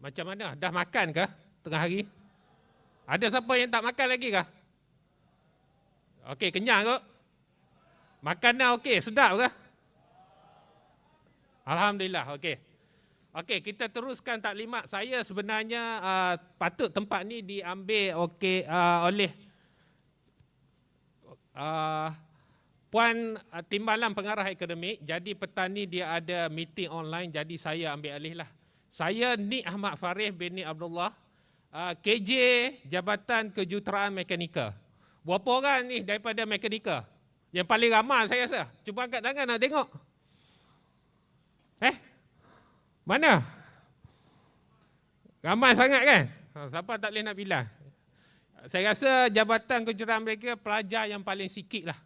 Macam mana? Dah makan kah tengah hari? Ada siapa yang tak makan lagi kah? Okey, kenyang ke? Makan dah okey, sedap ke? Alhamdulillah, okey. Okey, kita teruskan taklimat. Saya sebenarnya patut tempat ni diambil oleh Puan Timbalan Pengarah Akademik. Jadi petang ni dia ada meeting online, jadi saya ambil alih lah. Saya Nik Ahmad Faris bin Nik Abdullah, KJ Jabatan Kejuruteraan Mekanika. Berapa orang ni daripada mekanika? Yang paling ramai saya rasa. Cuba angkat tangan nak tengok. Mana? Ramai sangat kan? Siapa tak boleh nak bilang? Saya rasa Jabatan Kejuruteraan mereka pelajar yang paling sikit lah.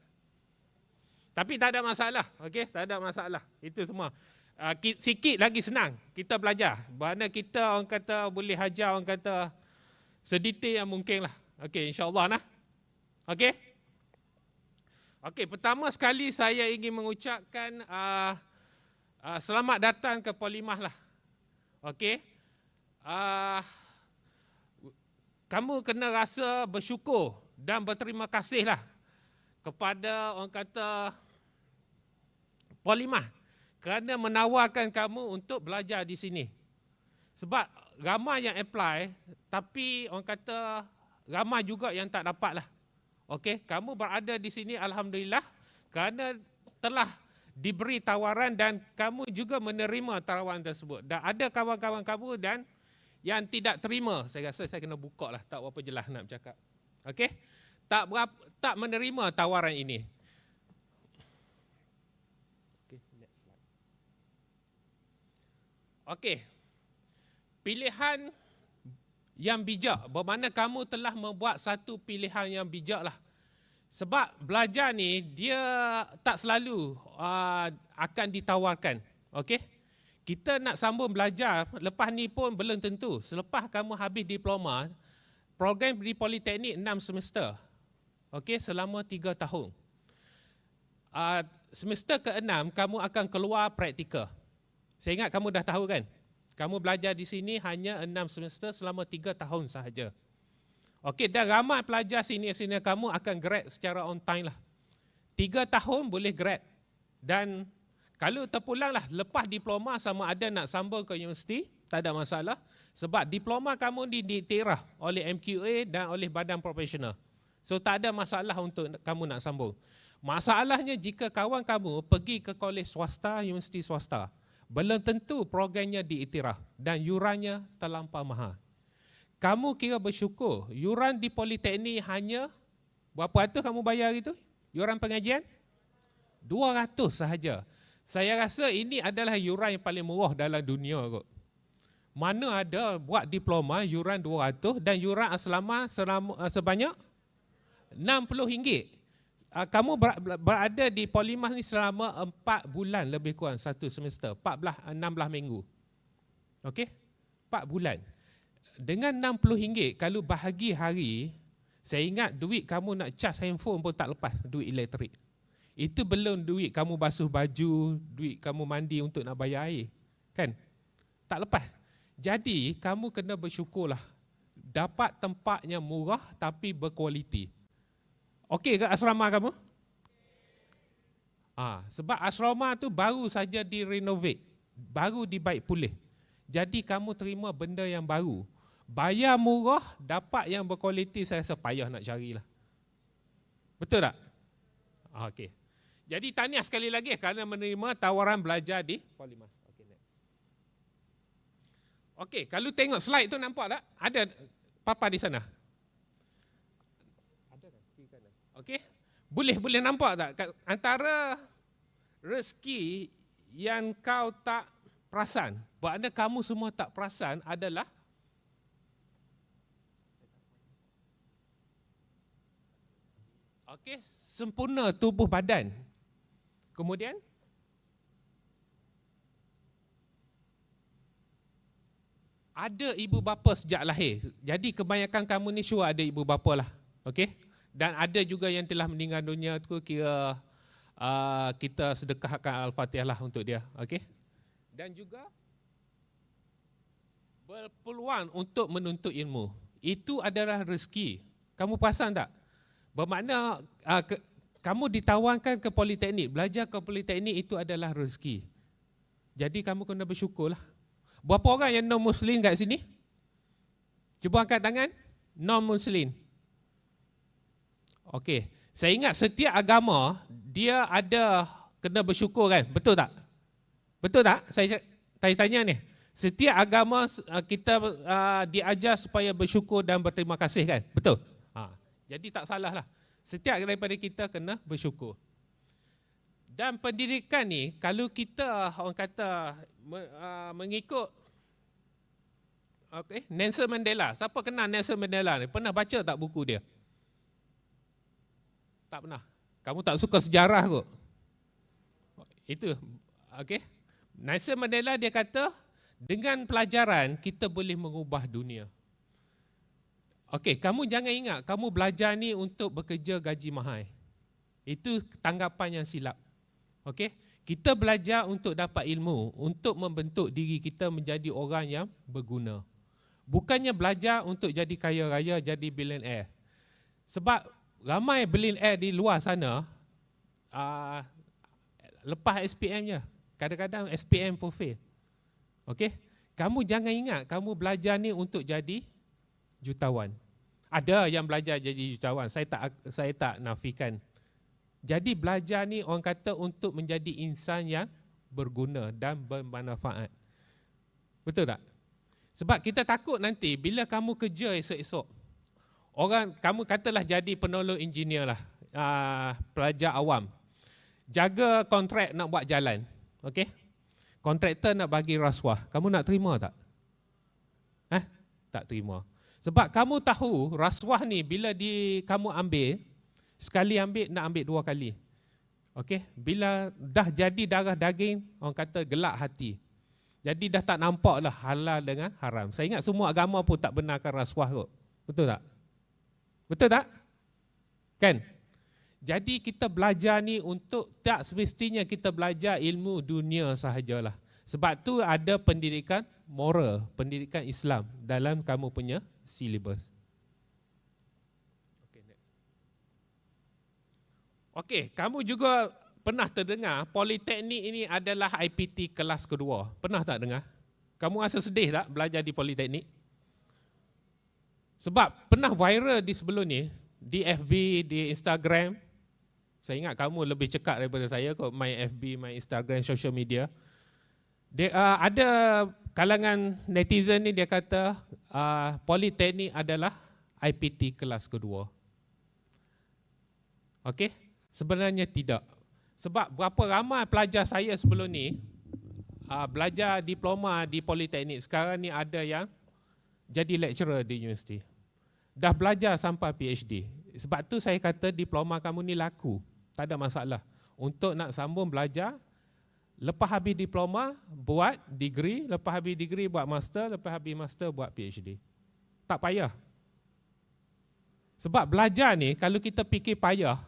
Tapi tak ada masalah, okey? Tak ada masalah. Itu semua. Sikit lagi senang kita belajar. Mana kita orang kata boleh hajar, orang kata sedetail yang mungkin lah. Okey, insya-Allah nah. Okey? Okey, pertama sekali saya ingin mengucapkan selamat datang ke Polimah lah. Okey? Kamu kena rasa bersyukur dan berterima kasih lah kepada orang kata Polimah kerana menawarkan kamu untuk belajar di sini. Sebab ramai yang apply, tapi orang kata ramai juga yang tak dapat lah. Okey, kamu berada di sini alhamdulillah kerana telah diberi tawaran dan kamu juga menerima tawaran tersebut. Dan ada kawan-kawan kamu dan yang tidak terima. Saya rasa saya kena buka lah, tak berapa jelas nak bercakap. Okey, tak menerima tawaran ini. Okey, pilihan yang bijak, bermakna kamu telah membuat satu pilihan yang bijak lah. Sebab belajar ni dia tak selalu akan ditawarkan. Okey, kita nak sambung belajar lepas ni pun belum tentu. Selepas kamu habis diploma, program di Politeknik 6 semester. Okey, selama 3 tahun. Semester ke-6 kamu akan keluar praktikal. Saya ingat kamu dah tahu kan? Kamu belajar di sini hanya 6 semester selama 3 tahun sahaja. Okey, dan ramai pelajar senior-senior kamu akan grad secara on time lah. 3 tahun boleh grad. Dan kalau terpulang lah, lepas diploma sama ada nak sambung ke universiti, tak ada masalah. Sebab diploma kamu diiktiraf oleh MQA dan oleh badan profesional. So tak ada masalah untuk kamu nak sambung. Masalahnya jika kawan kamu pergi ke kolej swasta, universiti swasta, belum tentu programnya diiktiraf dan yurannya terlampau mahal. Kamu kira bersyukur, yuran di Politeknik hanya berapa ratus kamu bayar itu? Yuran pengajian? 200 sahaja. Saya rasa ini adalah yuran yang paling murah dalam dunia kot. Mana ada buat diploma yuran 200 dan yuran asrama sebanyak RM60. Kamu berada di Polimah ni selama 4 bulan lebih kurang, 1 semester, 16 minggu. Okey? 4 bulan. Dengan RM60, kalau bahagi hari, saya ingat duit kamu nak charge handphone pun tak lepas duit elektrik. Itu belum duit kamu basuh baju, duit kamu mandi untuk nak bayar air. Kan? Tak lepas. Jadi, kamu kena bersyukurlah. Dapat tempat yang murah tapi berkualiti. Okey ke asrama kamu? Sebab asrama tu baru saja direnovate, baru dibaik pulih. Jadi kamu terima benda yang baru. Bayar murah, dapat yang berkualiti, saya rasa payah nak carilah. Betul tak? Okey. Jadi tahniah sekali lagi kerana menerima tawaran belajar di Polimah. Okey, next. Okey, kalau tengok slide tu nampak tak? Ada papa di sana. Okey, boleh nampak tak antara rezeki yang kau tak perasan, bermakna kamu semua tak perasan adalah okey, sempurna tubuh badan. Kemudian ada ibu bapa sejak lahir. Jadi kebanyakan kamu ni sure ada ibu bapa lah. Okey? Dan ada juga yang telah meninggal dunia tu, kira kita sedekahkan Al-Fatihah lah untuk dia. Okey? Dan juga berpeluang untuk menuntut ilmu. Itu adalah rezeki. Kamu perasan tak? Bermakna kamu ditawarkan ke politeknik, belajar ke politeknik itu adalah rezeki. Jadi kamu kena bersyukurlah. Berapa orang yang non-Muslim kat sini? Cuba angkat tangan. Non-Muslim. Okey. Saya ingat setiap agama, dia ada kena bersyukur kan? Betul tak? Betul tak? Saya tanya ni. Setiap agama kita diajar supaya bersyukur dan berterima kasih kan? Betul? Jadi tak salah lah. Setiap daripada kita kena bersyukur. Dan pendidikan ni, kalau kita orang kata mengikut Nelson Mandela. Siapa kenal Nelson Mandela ni? Pernah baca tak buku dia? Tak pernah. Kamu tak suka sejarah kot. Itu. Okey. Nelson Mandela dia kata, dengan pelajaran kita boleh mengubah dunia. Okey, kamu jangan ingat kamu belajar ni untuk bekerja gaji mahal. Itu tanggapan yang silap. Okey, kita belajar untuk dapat ilmu, untuk membentuk diri kita menjadi orang yang berguna. Bukannya belajar untuk jadi kaya raya, jadi billionaire. Sebab ramai billionaire di luar sana lepas SPM je. Kadang-kadang SPM pun fail. Okey, kamu jangan ingat kamu belajar ni untuk jadi jutawan. Ada yang belajar jadi jutawan, saya tak nafikan. Jadi belajar ni orang kata untuk menjadi insan yang berguna dan bermanfaat. Betul tak? Sebab kita takut nanti bila kamu kerja esok-esok, kamu katalah jadi penolong engineer lah, pelajar awam. Jaga kontrak nak buat jalan, okey? Kontraktor nak bagi rasuah, kamu nak terima tak? Tak terima. Sebab kamu tahu rasuah ni bila kamu ambil, sekali ambil nak ambil 2 kali. Okey, bila dah jadi darah daging, orang kata gelak hati. Jadi dah tak nampak lah halal dengan haram. Saya ingat semua agama pun tak benarkan rasuah kot. Betul tak? Betul tak? Kan? Jadi kita belajar ni untuk, tak semestinya kita belajar ilmu dunia sahajalah. Sebab tu ada pendidikan moral, pendidikan Islam dalam kamu punya silibus. Okey, kamu juga pernah terdengar politeknik ini adalah IPT kelas kedua. Pernah tak dengar? Kamu rasa sedih tak belajar di politeknik? Sebab pernah viral di sebelum ni, di FB, di Instagram. Saya ingat kamu lebih cekak daripada saya kot, main FB, main Instagram, social media. Ada kalangan netizen ni dia kata politeknik adalah IPT kelas kedua. Okey? Sebenarnya tidak. Sebab berapa ramai pelajar saya sebelum ni belajar diploma di politeknik, sekarang ni ada yang jadi lecturer di universiti. Dah belajar sampai PhD. Sebab tu saya kata diploma kamu ni laku. Tak ada masalah. Untuk nak sambung belajar, lepas habis diploma, buat degree, lepas habis degree buat master, lepas habis master buat PhD. Tak payah. Sebab belajar ni, kalau kita fikir payah,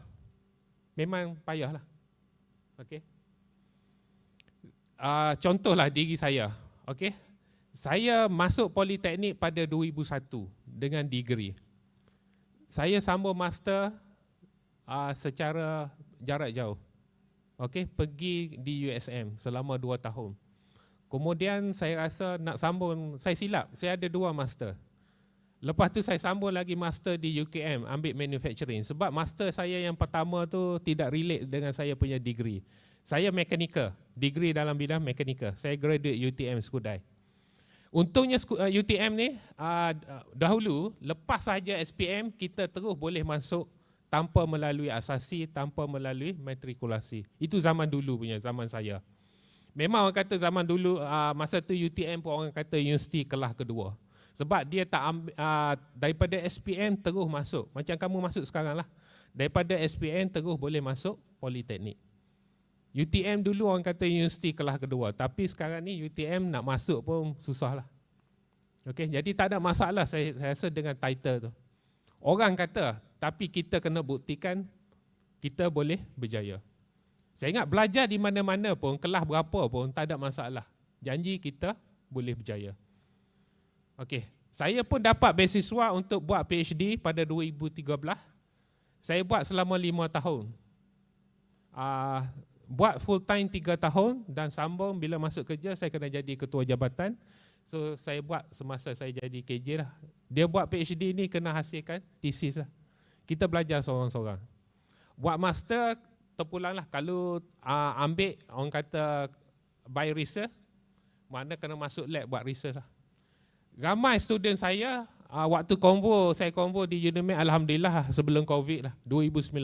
memang payah lah. Okay. Contohlah diri saya. Okay. Saya masuk politeknik pada 2001 dengan degree. Saya sambung master secara jarak jauh. Okey, pergi di USM selama 2 tahun. Kemudian saya rasa nak sambung, saya silap, saya ada 2 master. Lepas tu saya sambung lagi master di UKM, ambil manufacturing. Sebab master saya yang pertama tu tidak relate dengan saya punya degree. Saya mekanikal, degree dalam bidang mekanikal. Saya graduate UTM Skudai. Untungnya UTM ni dahulu, lepas sahaja SPM, kita terus boleh masuk tanpa melalui asasi, tanpa melalui matrikulasi. Itu zaman dulu punya, zaman saya. Memang orang kata zaman dulu, masa tu UTM pun orang kata universiti kelas kedua. Sebab dia tak daripada SPM terus masuk. Macam kamu masuk sekarang lah. Daripada SPM terus boleh masuk politeknik. UTM dulu orang kata universiti kelas kedua. Tapi sekarang ni UTM nak masuk pun susah lah. Okay, jadi tak ada masalah saya rasa dengan title tu. Orang kata, tapi kita kena buktikan kita boleh berjaya. Saya ingat belajar di mana-mana pun, kelas berapa pun, tak ada masalah. Janji kita boleh berjaya. Okey, saya pun dapat beasiswa untuk buat PhD pada 2013. Saya buat selama 5 tahun. Buat full time 3 tahun dan sambung bila masuk kerja saya kena jadi ketua jabatan. So saya buat semasa saya jadi KJ lah. Dia buat PhD ni kena hasilkan thesis lah. Kita belajar seorang-seorang. Buat master terpulang lah. Kalau ambil orang kata by research, mana kena masuk lab buat research lah. Ramai student saya waktu saya convo di UNIMED, alhamdulillah sebelum COVID lah 2019.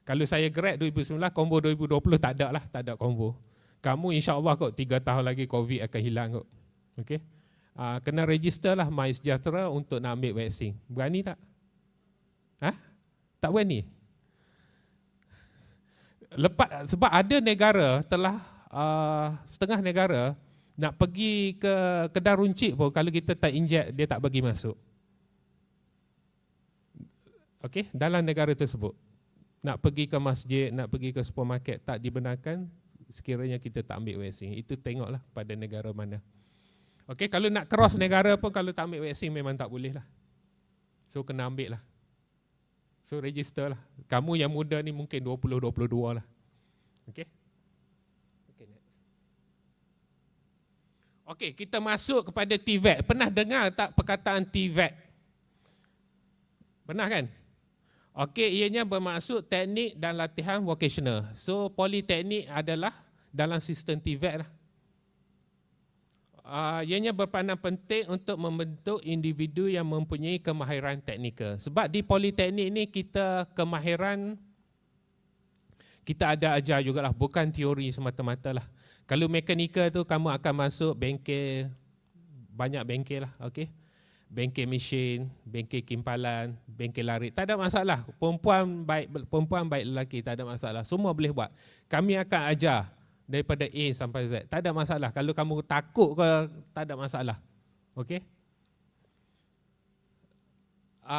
Kalau saya grad 2019, konvo 2020 tak ada lah, tak ada konvo. Kamu insya-Allah kot 3 tahun lagi COVID akan hilang kot. Okey. Kena register lah MySejahtera untuk nak ambil vaksin. Berani tak? Tak berani. Sebab ada negara telah setengah negara nak pergi ke kedai runcit pun kalau kita tak inject dia tak bagi masuk. Okey, dalam negara tersebut. Nak pergi ke masjid, nak pergi ke supermarket tak dibenarkan sekiranya kita tak ambil vaksin. Itu tengoklah pada negara mana. Okey, kalau nak cross negara pun kalau tak ambil vaksin memang tak boleh lah. So kena ambil lah. So register lah. Kamu yang muda ni mungkin 20-22 lah. Okey. Okey, kita masuk kepada TVET. Pernah dengar tak perkataan TVET? Pernah kan? Okey, ianya bermaksud teknik dan latihan vocational. So, politeknik adalah dalam sistem TVET lah. Ianya berperanan penting untuk membentuk individu yang mempunyai kemahiran teknikal. Sebab di politeknik ni kita kemahiran, kita ada ajar jugalah, bukan teori semata-mata lah. Kalau mekanikal tu kamu akan masuk bengkel, banyak bengkel lah, okey. Bengkel mesin, bengkel kimpalan, bengkel larit, tak ada masalah. Perempuan baik lelaki, tak ada masalah. Semua boleh buat. Kami akan ajar daripada A sampai Z. Tak ada masalah. Kalau kamu takut ke, tak ada masalah. Okey.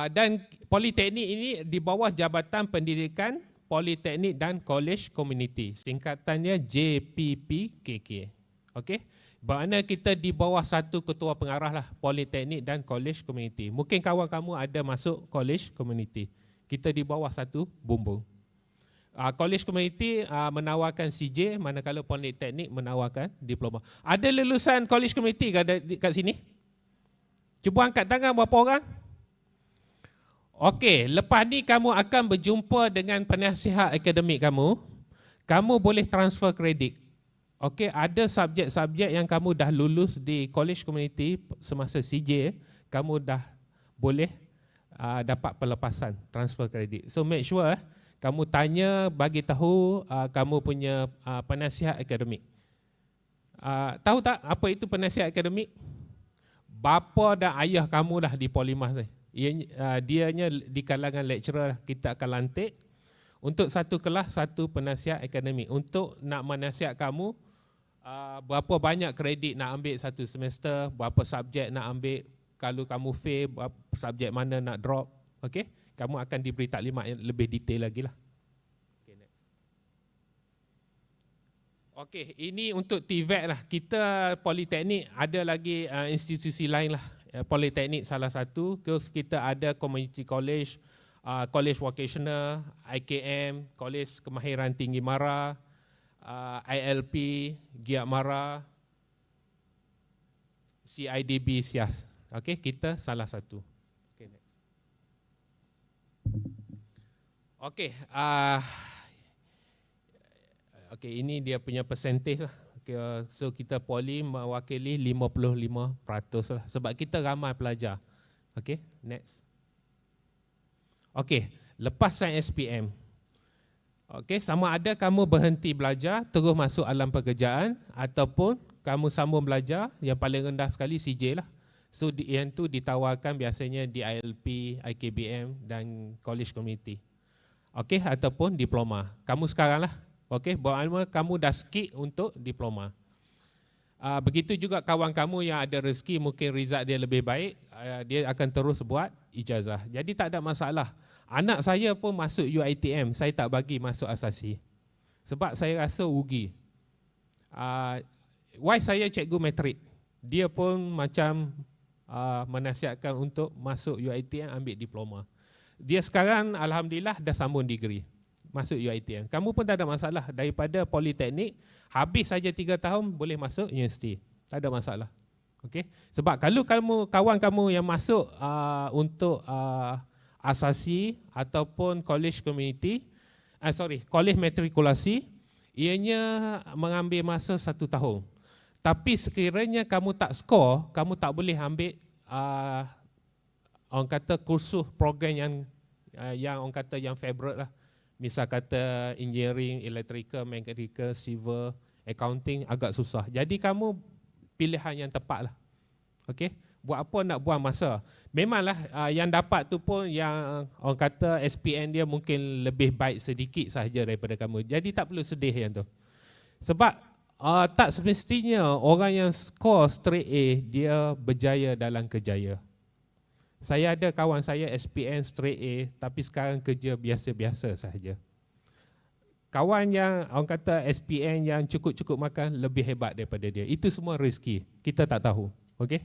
Dan politeknik ini di bawah Jabatan Pendidikan Politeknik dan College Community. Singkatannya JPPKK. Okey. Bermakna kita di bawah satu ketua pengarah lah, Politeknik dan College Community. Mungkin kawan kamu ada masuk College Community. Kita di bawah satu bumbung. College Community menawarkan CJ, manakala Politeknik menawarkan diploma. Ada lulusan College Community kat sini? Cuba angkat tangan berapa orang? Okey, lepas ni kamu akan berjumpa dengan penasihat akademik kamu. Kamu boleh transfer kredit. Okey, ada subjek-subjek yang kamu dah lulus di College Community semasa CJ, kamu dah boleh dapat pelepasan transfer kredit. So make sure kamu tanya, bagi tahu kamu punya penasihat akademik. Tahu tak apa itu penasihat akademik? Bapa dan ayah kamu dah di Polymas ni. Dianya di kalangan lecturer, kita akan lantik untuk satu kelas satu penasihat akademik untuk nak menasihat kamu berapa banyak kredit nak ambil satu semester, berapa subjek nak ambil, kalau kamu fail, berapa subjek mana nak drop. Okey, kamu akan diberi taklimat yang lebih detail lagi lah. Okay, next. Okey, ini untuk TVET lah. Kita Politeknik ada lagi institusi lain lah. Politeknik salah satu, terus kita ada Community College, College Vocational, IKM, College Kemahiran Tinggi Mara, ILP, Giat Mara, CIDB, SIAS. Okey, kita salah satu. Okey, next. Okey, okey, ini dia punya percentage lah. Okay, so kita Poli mewakili 55% lah. Sebab kita ramai pelajar. Okey, next. Okey, lepas sign SPM. Okey, sama ada kamu berhenti belajar, terus masuk alam pekerjaan, ataupun kamu sambung belajar, yang paling rendah sekali CJ lah. So yang tu ditawarkan biasanya di ILP, IKBM dan College Community. Okey, ataupun diploma. Kamu sekarang lah. Okey, bermakna kamu dah skip untuk diploma. Begitu juga kawan kamu yang ada rezeki, mungkin result dia lebih baik, dia akan terus buat ijazah. Jadi tak ada masalah. Anak saya pun masuk UiTM, saya tak bagi masuk asasi. Sebab saya rasa rugi. Why saya cikgu matrik? Dia pun macam menasihatkan untuk masuk UiTM ambil diploma. Dia sekarang alhamdulillah dah sambung degree masuk UiTM. Kamu pun tak ada masalah, daripada politeknik habis saja 3 tahun boleh masuk universiti. Tak ada masalah. Okey. Sebab kalau kawan kamu yang masuk untuk asasi ataupun college community, college matrikulasi, ianya mengambil masa 1 tahun. Tapi sekiranya kamu tak skor, kamu tak boleh ambil orang kata kursus program yang orang kata yang favorite lah. Misal kata engineering, electrical, mechanical, civil, accounting agak susah. Jadi kamu pilihan yang tepat lah. Okey. Buat apa nak buang masa? Memanglah yang dapat tu pun yang orang kata SPM dia mungkin lebih baik sedikit sahaja daripada kamu. Jadi tak perlu sedih yang tu. Sebab tak semestinya orang yang skor straight A dia berjaya dalam kerjaya. Saya ada kawan saya SPM straight A tapi sekarang kerja biasa-biasa sahaja. Kawan yang orang kata SPM yang cukup-cukup makan lebih hebat daripada dia. Itu semua rezeki. Kita tak tahu. Okey?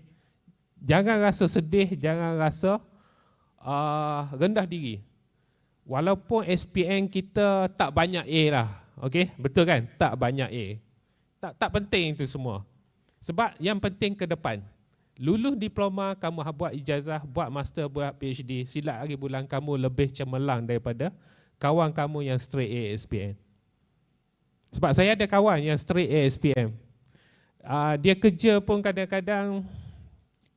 Jangan rasa sedih, jangan rasa rendah diri. Walaupun SPM kita tak banyak A lah. Okey? Betul kan? Tak banyak A. Tak penting itu semua. Sebab yang penting ke depan. Lulus diploma, kamu buat ijazah, buat master, buat PhD, silat hari bulan kamu lebih cemerlang daripada kawan kamu yang straight A SPM. Sebab saya ada kawan yang straight A SPM. Dia kerja pun kadang-kadang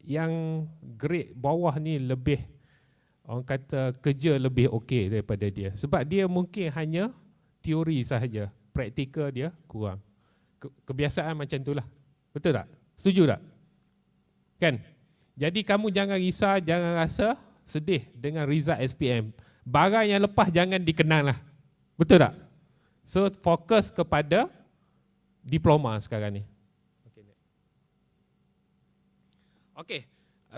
yang grade bawah ni lebih, orang kata kerja lebih okey daripada dia. Sebab dia mungkin hanya teori sahaja, praktikal dia kurang. Kebiasaan macam itulah. Betul tak? Setuju tak? Kan? Jadi kamu jangan risau, jangan rasa sedih dengan result SPM. Barang yang lepas jangan dikenang lah. Betul tak? So fokus kepada diploma sekarang ni. Okey.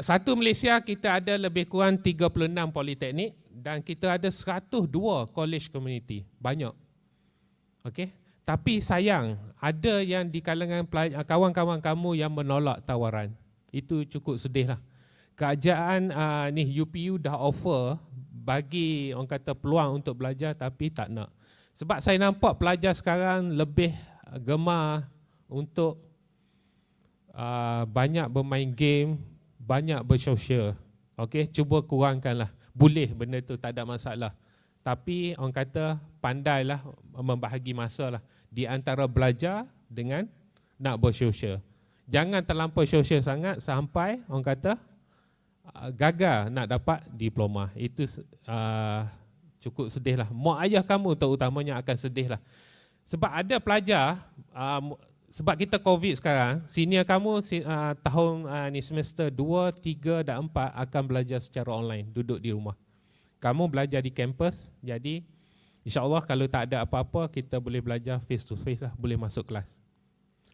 Satu Malaysia kita ada lebih kurang 36 politeknik dan kita ada 102 college community. Banyak. Okey. Tapi sayang, ada yang di kalangan kawan-kawan kamu yang menolak tawaran. Itu cukup sedih lah. Kerajaan ni UPU dah offer bagi orang kata peluang untuk belajar tapi tak nak. Sebab saya nampak pelajar sekarang lebih gemar untuk banyak bermain game, banyak bersosial. Okey, cuba kurangkanlah. Boleh benda tu, tak ada masalah. Tapi orang kata pandailah membahagi masa lah di antara belajar dengan nak bersosial. Jangan terlampau sosial sangat sampai orang kata gagal nak dapat diploma. Itu cukup sedih lah. Mak ayah kamu terutamanya akan sedih lah. Sebab ada pelajar, sebab kita COVID sekarang, senior kamu tahun ni semester 2, 3 dan 4 akan belajar secara online, duduk di rumah. Kamu belajar di kampus, jadi insyaAllah kalau tak ada apa-apa, kita boleh belajar face to face lah, boleh masuk kelas.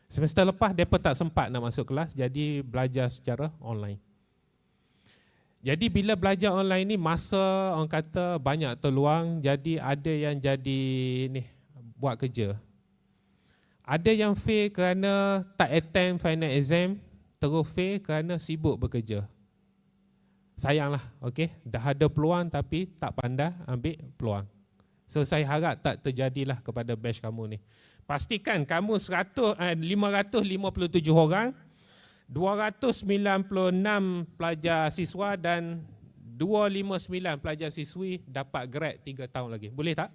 Semester lepas, mereka tak sempat nak masuk kelas, jadi belajar secara online. Jadi bila belajar online ni, masa orang kata banyak terluang, jadi ada yang jadi ni, buat kerja. Ada yang fail kerana tak attend final exam, terus fail kerana sibuk bekerja. Sayanglah, okey, dah ada peluang tapi tak pandai ambil peluang. So saya harap tak terjadilah kepada batch kamu ni. Pastikan kamu 557 orang, 296 pelajar siswa dan 259 pelajar siswi dapat grade 3 tahun lagi. Boleh tak?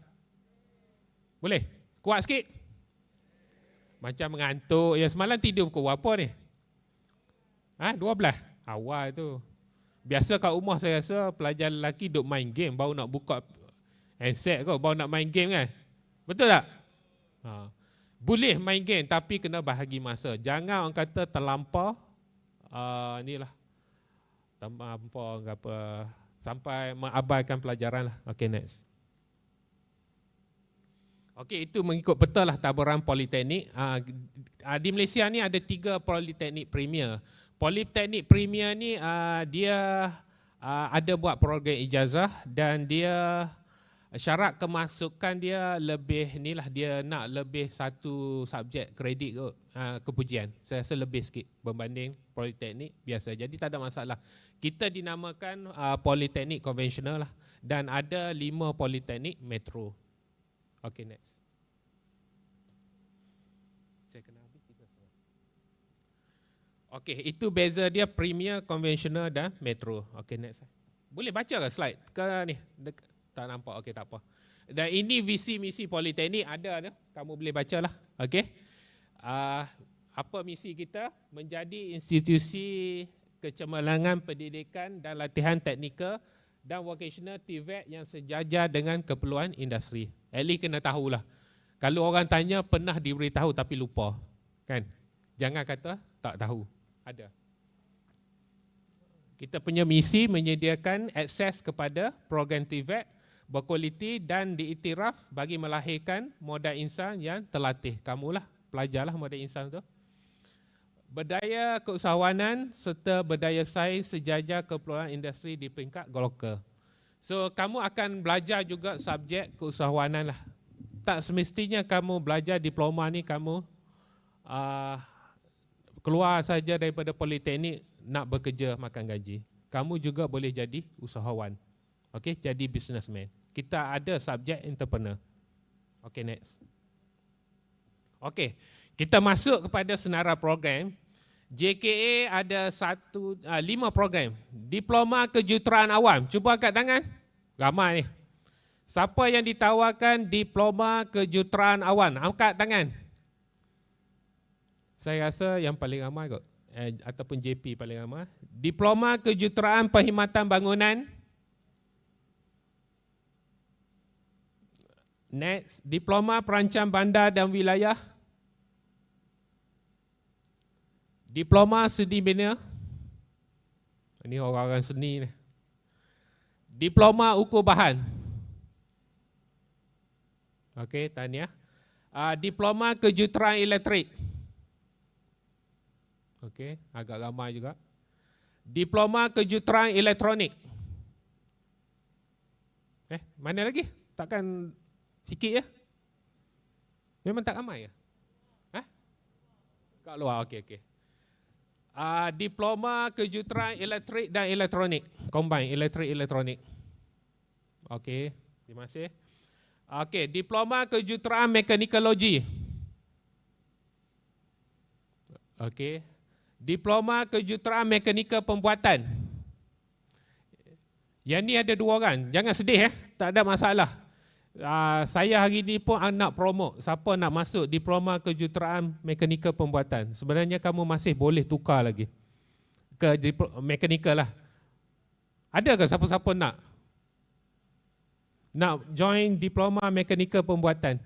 Boleh? Kuat sikit? Macam mengantuk. Ya, semalam tidur pukul berapa ni? 12? Awal tu. Biasa kat rumah saya rasa pelajar lelaki duk main game, baru nak buka handset kot, baru nak main game kan? Betul tak? Boleh main game tapi kena bahagi masa. Jangan orang kata terlampau inilah. Terlampau apa sampai mengabaikan pelajaran lah. Okay, next. Okey, itu mengikut betul lah taburan politeknik. Di Malaysia ni ada 3 politeknik premier. Politeknik premier ni dia ada buat program ijazah dan dia Syarat kemasukan dia lebih ni lah, dia nak lebih satu subjek kredit kot, kepujian. Saya rasa lebih sikit berbanding politeknik biasa. Jadi tak ada masalah. Kita dinamakan politeknik konvensional lah, dan ada 5 politeknik metro. Okay, next. Saya kena habis 3 slide. Okay, itu beza dia premier, konvensional dan metro. Okay, next. Boleh baca ke slide? Ke ni? Tak nampak, okey tak apa. Dan ini visi misi politeknik ada, kamu boleh bacalah. Okey. Apa misi kita? Menjadi institusi kecemerlangan pendidikan dan latihan teknikal dan vocational TVET yang sejajar dengan keperluan industri. At least kena tahulah. Kalau orang tanya pernah diberitahu tapi lupa, kan? Jangan kata tak tahu. Ada. Kita punya misi menyediakan akses kepada program TVET berkualiti dan diiktiraf bagi melahirkan modal insan yang terlatih. Kamulah, pelajarlah modal insan tu. Berdaya keusahawanan serta berdaya saing sejajar keperluan industri di peringkat global. So, kamu akan belajar juga subjek keusahawanan lah. Tak semestinya kamu belajar diploma ni, kamu keluar saja daripada politeknik nak bekerja makan gaji. Kamu juga boleh jadi usahawan. Okey, jadi businessman. Kita ada subjek entrepreneur. Okey, next. Okey, kita masuk kepada senarai program. JKA ada 5 program. Diploma Kejuruteraan Awam. Cuba angkat tangan. Ramai ni. Siapa yang ditawarkan Diploma Kejuruteraan Awam? Angkat tangan. Saya rasa yang paling ramai kot. Ataupun JP paling ramai. Diploma Kejuruteraan Perkhidmatan Bangunan. Next, Diploma Perancang Bandar dan Wilayah. Diploma Seni Bina. Ini orang-orang seni ni. Diploma Ukur Bahan. Okey, tahniah. Diploma Kejuruteraan Elektrik. Okey, agak ramai juga. Diploma Kejuruteraan Elektronik. Mana lagi? Takkan sikit ya? Memang tak ramai ya? Kat luar, okey. Diploma Kejuruteraan Elektrik dan Elektronik. Combine, elektrik, elektronik. Okey, terima kasih. Okey, Diploma Kejuruteraan Mekanikologi. Okey. Diploma Kejuruteraan Mekanikal Pembuatan. Yang ni ada 2 orang. Jangan sedih tak ada masalah. Saya hari ni pun nak promote siapa nak masuk Diploma Kejuruteraan Mekanikal Pembuatan. Sebenarnya kamu masih boleh tukar lagi ke mekanikal lah. Ada ke siapa-siapa nak join Diploma Mekanikal Pembuatan?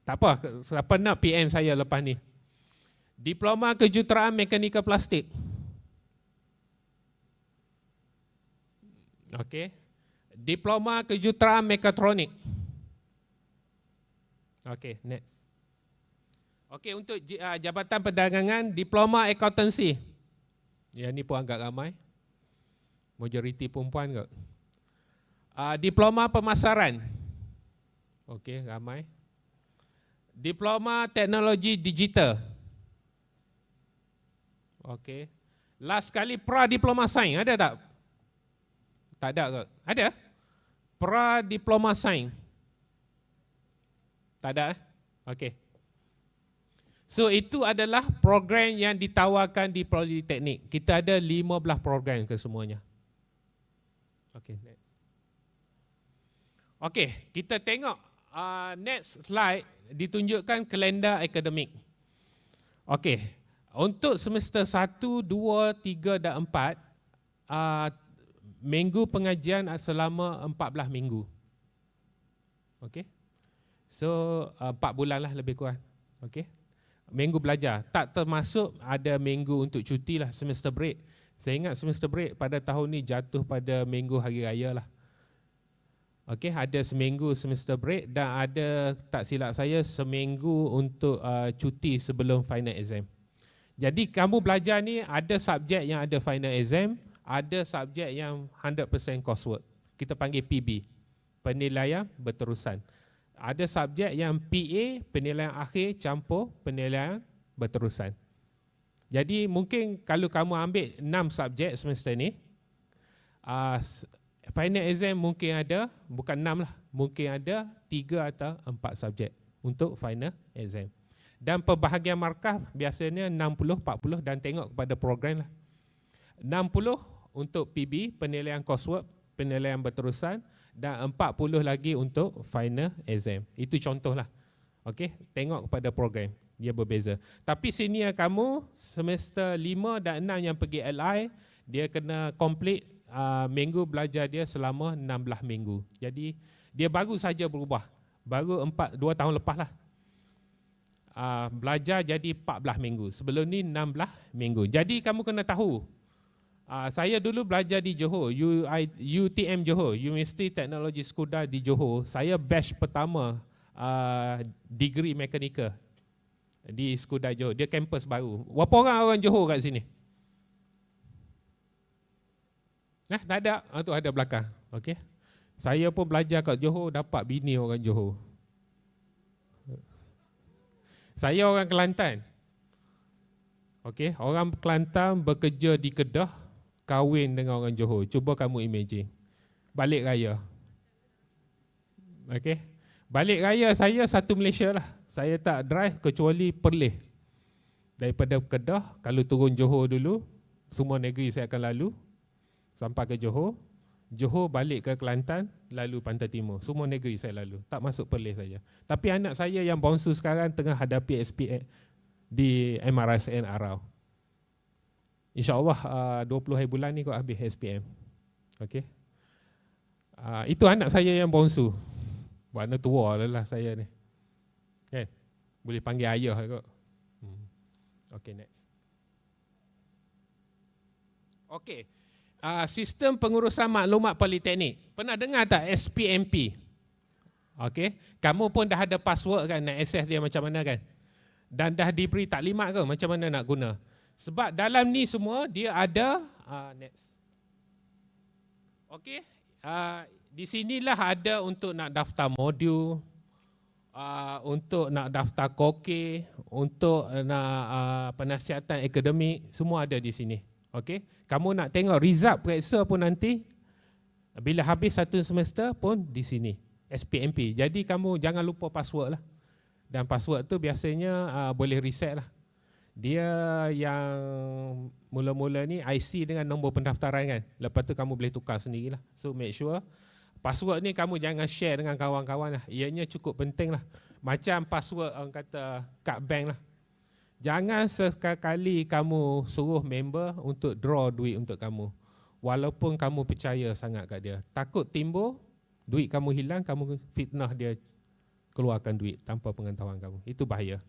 Tak apa, siapa nak PM saya lepas ni. Diploma Kejuruteraan Mekanikal Plastik. Okey. Diploma Kejuruteraan Mekatronik. Okey, next. Okey, untuk Jabatan Perdagangan, Diploma Accountancy. Yang ni pun agak ramai. Majoriti perempuan kot. Diploma Pemasaran. Okey, ramai. Diploma Teknologi Digital. Okey. Last kali Pra-Diploma Sains, ada tak? Tak ada kot. Ada? Pra-Diploma Sains. Tak ada? Okey. So itu adalah program yang ditawarkan di Politeknik. Kita ada 15 program ke semuanya. Okey, next. Okey, kita tengok next slide ditunjukkan kalender akademik. Okey, untuk semester 1, 2, 3 dan 4 minggu pengajian selama 14 minggu. Okey. So 4 bulan lah lebih kurang. Okey. Minggu belajar. Tak termasuk ada minggu untuk cuti lah, semester break. Saya ingat semester break pada tahun ni jatuh pada minggu hari raya lah. Okey, ada seminggu semester break dan ada, tak silap saya, seminggu untuk cuti sebelum final exam. Jadi kamu belajar ni ada subjek yang ada final exam, ada subjek yang 100% coursework. kita panggil PB, penilaian berterusan. Ada subjek yang PA, penilaian akhir campur penilaian berterusan. Jadi mungkin kalau kamu ambil 6 subjek semester ni, final exam mungkin ada, bukan 6 lah, mungkin ada 3 atau 4 subjek untuk final exam. Dan pembahagian markah biasanya 60, 40 dan tengok kepada program lah. 60 untuk PB, penilaian coursework, penilaian berterusan, dan 40 lagi untuk final exam. Itu contoh lah. Okay? Tengok kepada program, dia berbeza. Tapi senior kamu, semester 5 dan 6 yang pergi LI, dia kena complete minggu belajar dia selama 16 minggu. Jadi, dia baru saja berubah. Baru 2 tahun lepas lah. Belajar jadi 14 minggu. Sebelum ni 16 minggu. Jadi kamu kena tahu, saya dulu belajar di Johor, UTM Johor, University Technology Skudai di Johor. Saya batch pertama degree mekanikal di Skudai Johor. Dia kampus baru. Berapa orang Johor kat sini? Tak ada. Tu ada belakang. Okay. Saya pun belajar kat Johor, dapat bini orang Johor. Saya orang Kelantan. Okey, orang Kelantan bekerja di Kedah, kahwin dengan orang Johor. Cuba kamu imagine. Balik raya. Okey. Balik raya saya satu Malaysia lah. Saya tak drive kecuali Perlis. Daripada Kedah, kalau turun Johor dulu, semua negeri saya akan lalu sampai ke Johor. Johor balik ke Kelantan, lalu Pantai Timur. Semua negeri saya lalu, tak masuk Perlis saja. Tapi anak saya yang bonsu sekarang tengah hadapi SPM di MRSN Arau. InsyaAllah 20 hari bulan ni kau habis SPM. Okay. Itu anak saya yang bonsu. Warna tua lah saya ni. Okay. Boleh panggil ayah kot. Okay, next. Okay. Sistem pengurusan maklumat politeknik. Pernah dengar tak SPMP? Okey, kamu pun dah ada password kan, nak access dia macam mana kan? Dan dah diberi taklimat ke macam mana nak guna? Sebab dalam ni semua dia ada next. Okey, di sinilah ada untuk nak daftar modul, untuk nak daftar koke, untuk nak penasihatan akademik, semua ada di sini. Okey, kamu nak tengok result periksa pun nanti bila habis satu semester pun di sini SPMP. Jadi kamu jangan lupa password lah. Dan password tu biasanya boleh reset lah. Dia yang mula-mula ni IC dengan nombor pendaftaran kan. Lepas tu kamu boleh tukar sendirilah. So make sure password ni kamu jangan share dengan kawan-kawan lah. Ianya cukup penting lah. Macam password orang kata kad bank lah. Jangan sekali kamu suruh member untuk draw duit untuk kamu. Walaupun kamu percaya sangat kat dia. Takut timbul, duit kamu hilang, kamu fitnah dia keluarkan duit tanpa pengetahuan kamu. Itu bahaya.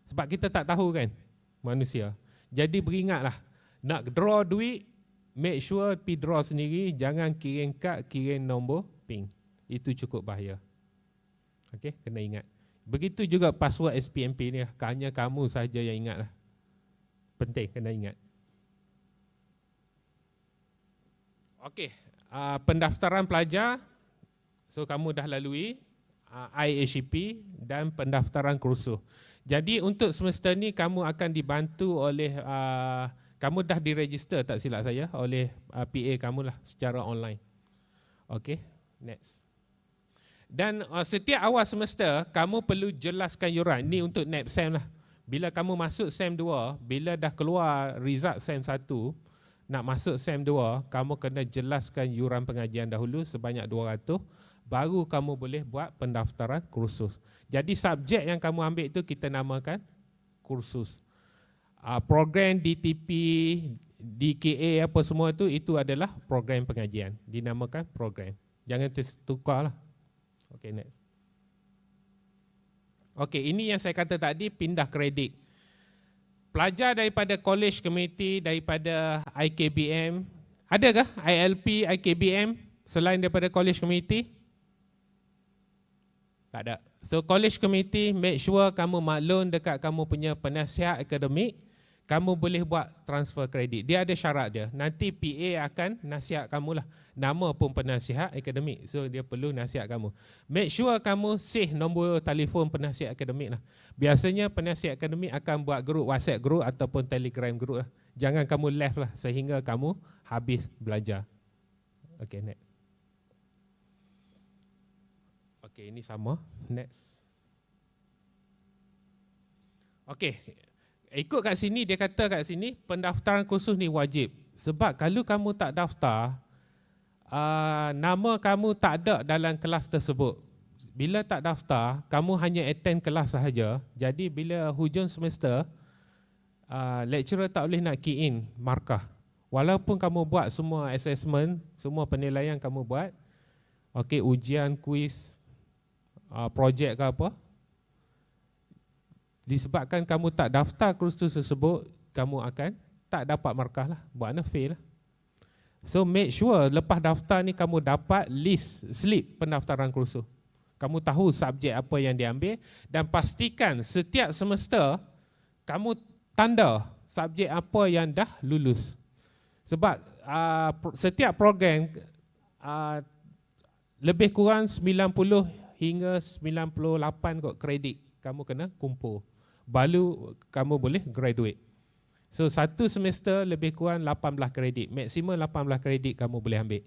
Sebab kita tak tahu kan, manusia. Jadi beringatlah, nak draw duit, make sure pergi draw sendiri, jangan kirim kad, kirim nombor PIN. Itu cukup bahaya. Okay, kena ingat. Begitu juga password SPMP ni, hanya kamu saja yang ingat lah. Penting, kena ingat. Okey, pendaftaran pelajar, so kamu dah lalui IHCP dan pendaftaran kursus. Jadi untuk semester ni kamu akan dibantu oleh, kamu dah diregister tak silap saya, oleh PA kamu lah secara online. Okey, next. Dan setiap awal semester, kamu perlu jelaskan yuran. Ini untuk next SEM lah. Bila kamu masuk SEM 2, bila dah keluar result SEM 1, nak masuk SEM 2, kamu kena jelaskan yuran pengajian dahulu sebanyak 200, baru kamu boleh buat pendaftaran kursus. Jadi subjek yang kamu ambil itu kita namakan kursus. Program DTP, DKA apa semua itu adalah program pengajian. Dinamakan program. Jangan tertukar lah. Okey, next. Okey, ini yang saya kata tadi, pindah kredit. Pelajar daripada college committee, daripada IKBM, adakah ILP, IKBM selain daripada college committee? Tak ada. So college committee, make sure kamu maklum dekat kamu punya penasihat akademik, kamu boleh buat transfer kredit. Dia ada syarat dia. Nanti PA akan nasihat kamu lah. Nama pun penasihat akademik. So dia perlu nasihat kamu. Make sure kamu save nombor telefon penasihat akademik lah. Biasanya penasihat akademik akan buat grup WhatsApp group ataupun Telegram group lah. Jangan kamu left lah sehingga kamu habis belajar. Okay, next. Okay, ini sama. Next. Okay. Ikut kat sini, dia kata kat sini, pendaftaran kursus ni wajib. Sebab kalau kamu tak daftar, nama kamu tak ada dalam kelas tersebut. Bila tak daftar, kamu hanya attend kelas sahaja. Jadi bila hujung semester, lecturer tak boleh nak key in markah. Walaupun kamu buat semua assessment, semua penilaian kamu buat, okay, ujian, kuis, projek ke apa, disebabkan kamu tak daftar kursus tersebut, kamu akan tak dapat markah lah, buatnya fail lah. So make sure lepas daftar ni kamu dapat list, slip pendaftaran kursus. Kamu tahu subjek apa yang diambil dan pastikan setiap semester kamu tanda subjek apa yang dah lulus. Sebab setiap program lebih kurang 90 hingga 98 kot kredit kamu kena kumpul. Baru kamu boleh graduate. So satu semester lebih kurang 18 kredit. Maksimum 18 kredit kamu boleh ambil.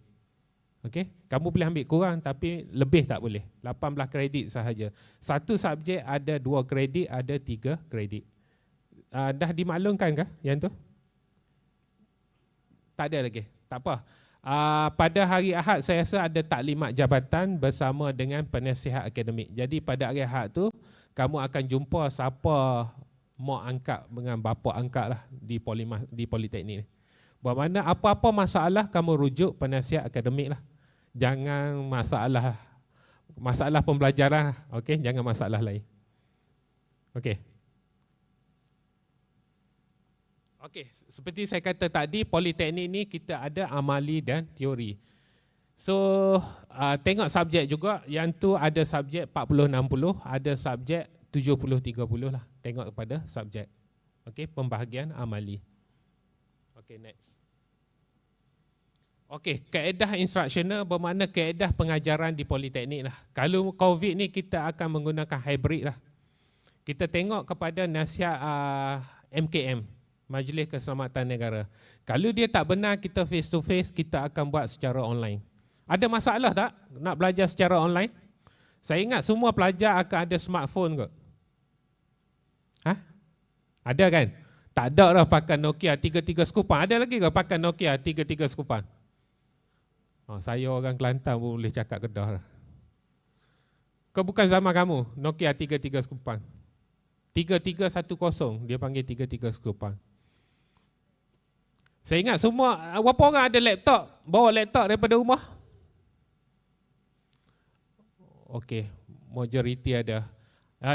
Okay? Kamu boleh ambil kurang tapi lebih tak boleh. 18 kredit sahaja. Satu subjek ada 2 kredit, ada 3 kredit. Dah dimaklumkan kah yang tu? Tak ada lagi. Tak apa. Pada hari Ahad saya rasa ada taklimat jabatan bersama dengan penasihat akademik. Jadi pada hari Ahad tu kamu akan jumpa siapa mau angkat dengan bapa angkat lah di Politeknik ni. Bermakna apa-apa masalah kamu rujuk penasihat akademik lah. Jangan masalah pembelajaran lah. Okay? Jangan masalah lain. Okay. Okay, seperti saya kata tadi, Politeknik ni kita ada amali dan teori. So, tengok subjek juga. Yang tu ada subjek 40-60, ada subjek 70-30 lah. Tengok kepada subjek. Okay, pembahagian amali. Okay, next. Okay, kaedah instructional bermakna kaedah pengajaran di Politeknik lah. Kalau COVID ni kita akan menggunakan hybrid lah. Kita tengok kepada nasihat MKM. Majlis Keselamatan Negara. Kalau dia tak benar kita face to face, kita akan buat secara online. Ada masalah tak nak belajar secara online? Saya ingat semua pelajar akan ada smartphone kot. Ada kan? Tak ada lah pakai Nokia 33 Skupan. Ada lagi ke pakai Nokia 33 Skupan? Saya orang Kelantan pun boleh cakap Kedah lah. Kau bukan zaman kamu, Nokia 33 Skupan. 3310, dia panggil 33 Skupan. Saya ingat semua, berapa orang ada laptop? Bawa laptop daripada rumah? Okey, majoriti ada.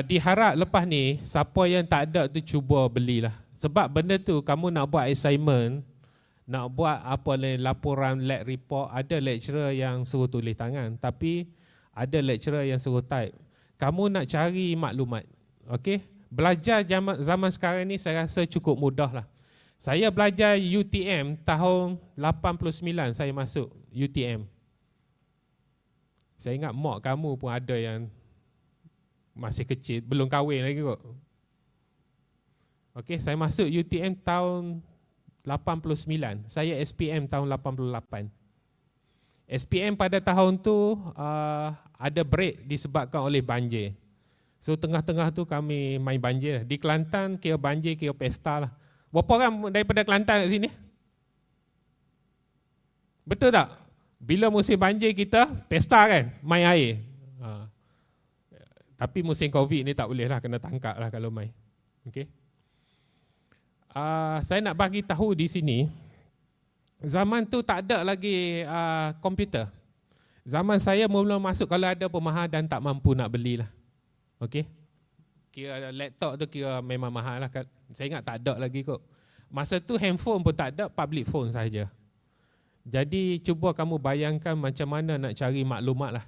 Diharap lepas ni, siapa yang tak ada tu cuba belilah. Sebab benda tu, kamu nak buat assignment, nak buat laporan lab report, ada lecturer yang suruh tulis tangan. Tapi, ada lecturer yang suruh type. Kamu nak cari maklumat. Okey? Belajar zaman sekarang ni saya rasa cukup mudah lah. Saya belajar UTM tahun 89 saya masuk UTM. Saya ingat mak kamu pun ada yang masih kecil, belum kahwin lagi kot. Okey, saya masuk UTM tahun 89. Saya SPM tahun 88. SPM pada tahun tu ada break disebabkan oleh banjir. So tengah-tengah tu kami main banjir. Di Kelantan kira banjir, kira pesta lah. Berapa orang daripada Kelantan kat sini? Betul tak? Bila musim banjir kita pesta kan, main air. Tapi musim COVID ni tak boleh lah, kena tangkap lah kalau main. Okay. Saya nak bagi tahu di sini, zaman tu tak ada lagi komputer. Zaman saya mula masuk kalau ada pemahal dan tak mampu nak belilah. Okay. Kira laptop tu kira memang mahal lah. Saya ingat tak ada lagi kot. Masa tu handphone pun tak ada, public phone sahaja. Jadi cuba kamu bayangkan macam mana nak cari maklumat lah.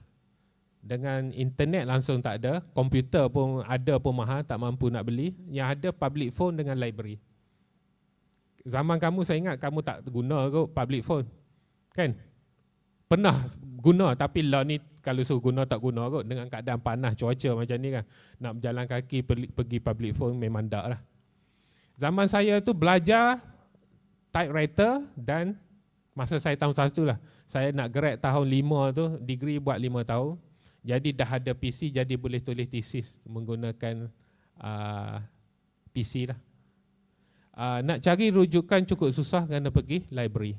Dengan internet langsung tak ada, komputer pun ada pun mahal, tak mampu nak beli. Yang ada public phone dengan library. Zaman kamu saya ingat kamu tak guna kot public phone. Kan? Pernah guna tapi lah ni kalau suruh guna tak guna kot. Dengan keadaan panas cuaca macam ni kan. Nak berjalan kaki pergi public phone memang tak lah. Zaman saya tu belajar typewriter dan masa saya tahun 1 lah. Saya nak grad tahun 5 tu, degree buat 5 tahun. Jadi dah ada PC jadi boleh tulis tesis menggunakan PC lah. Nak cari rujukan cukup susah kerana pergi library.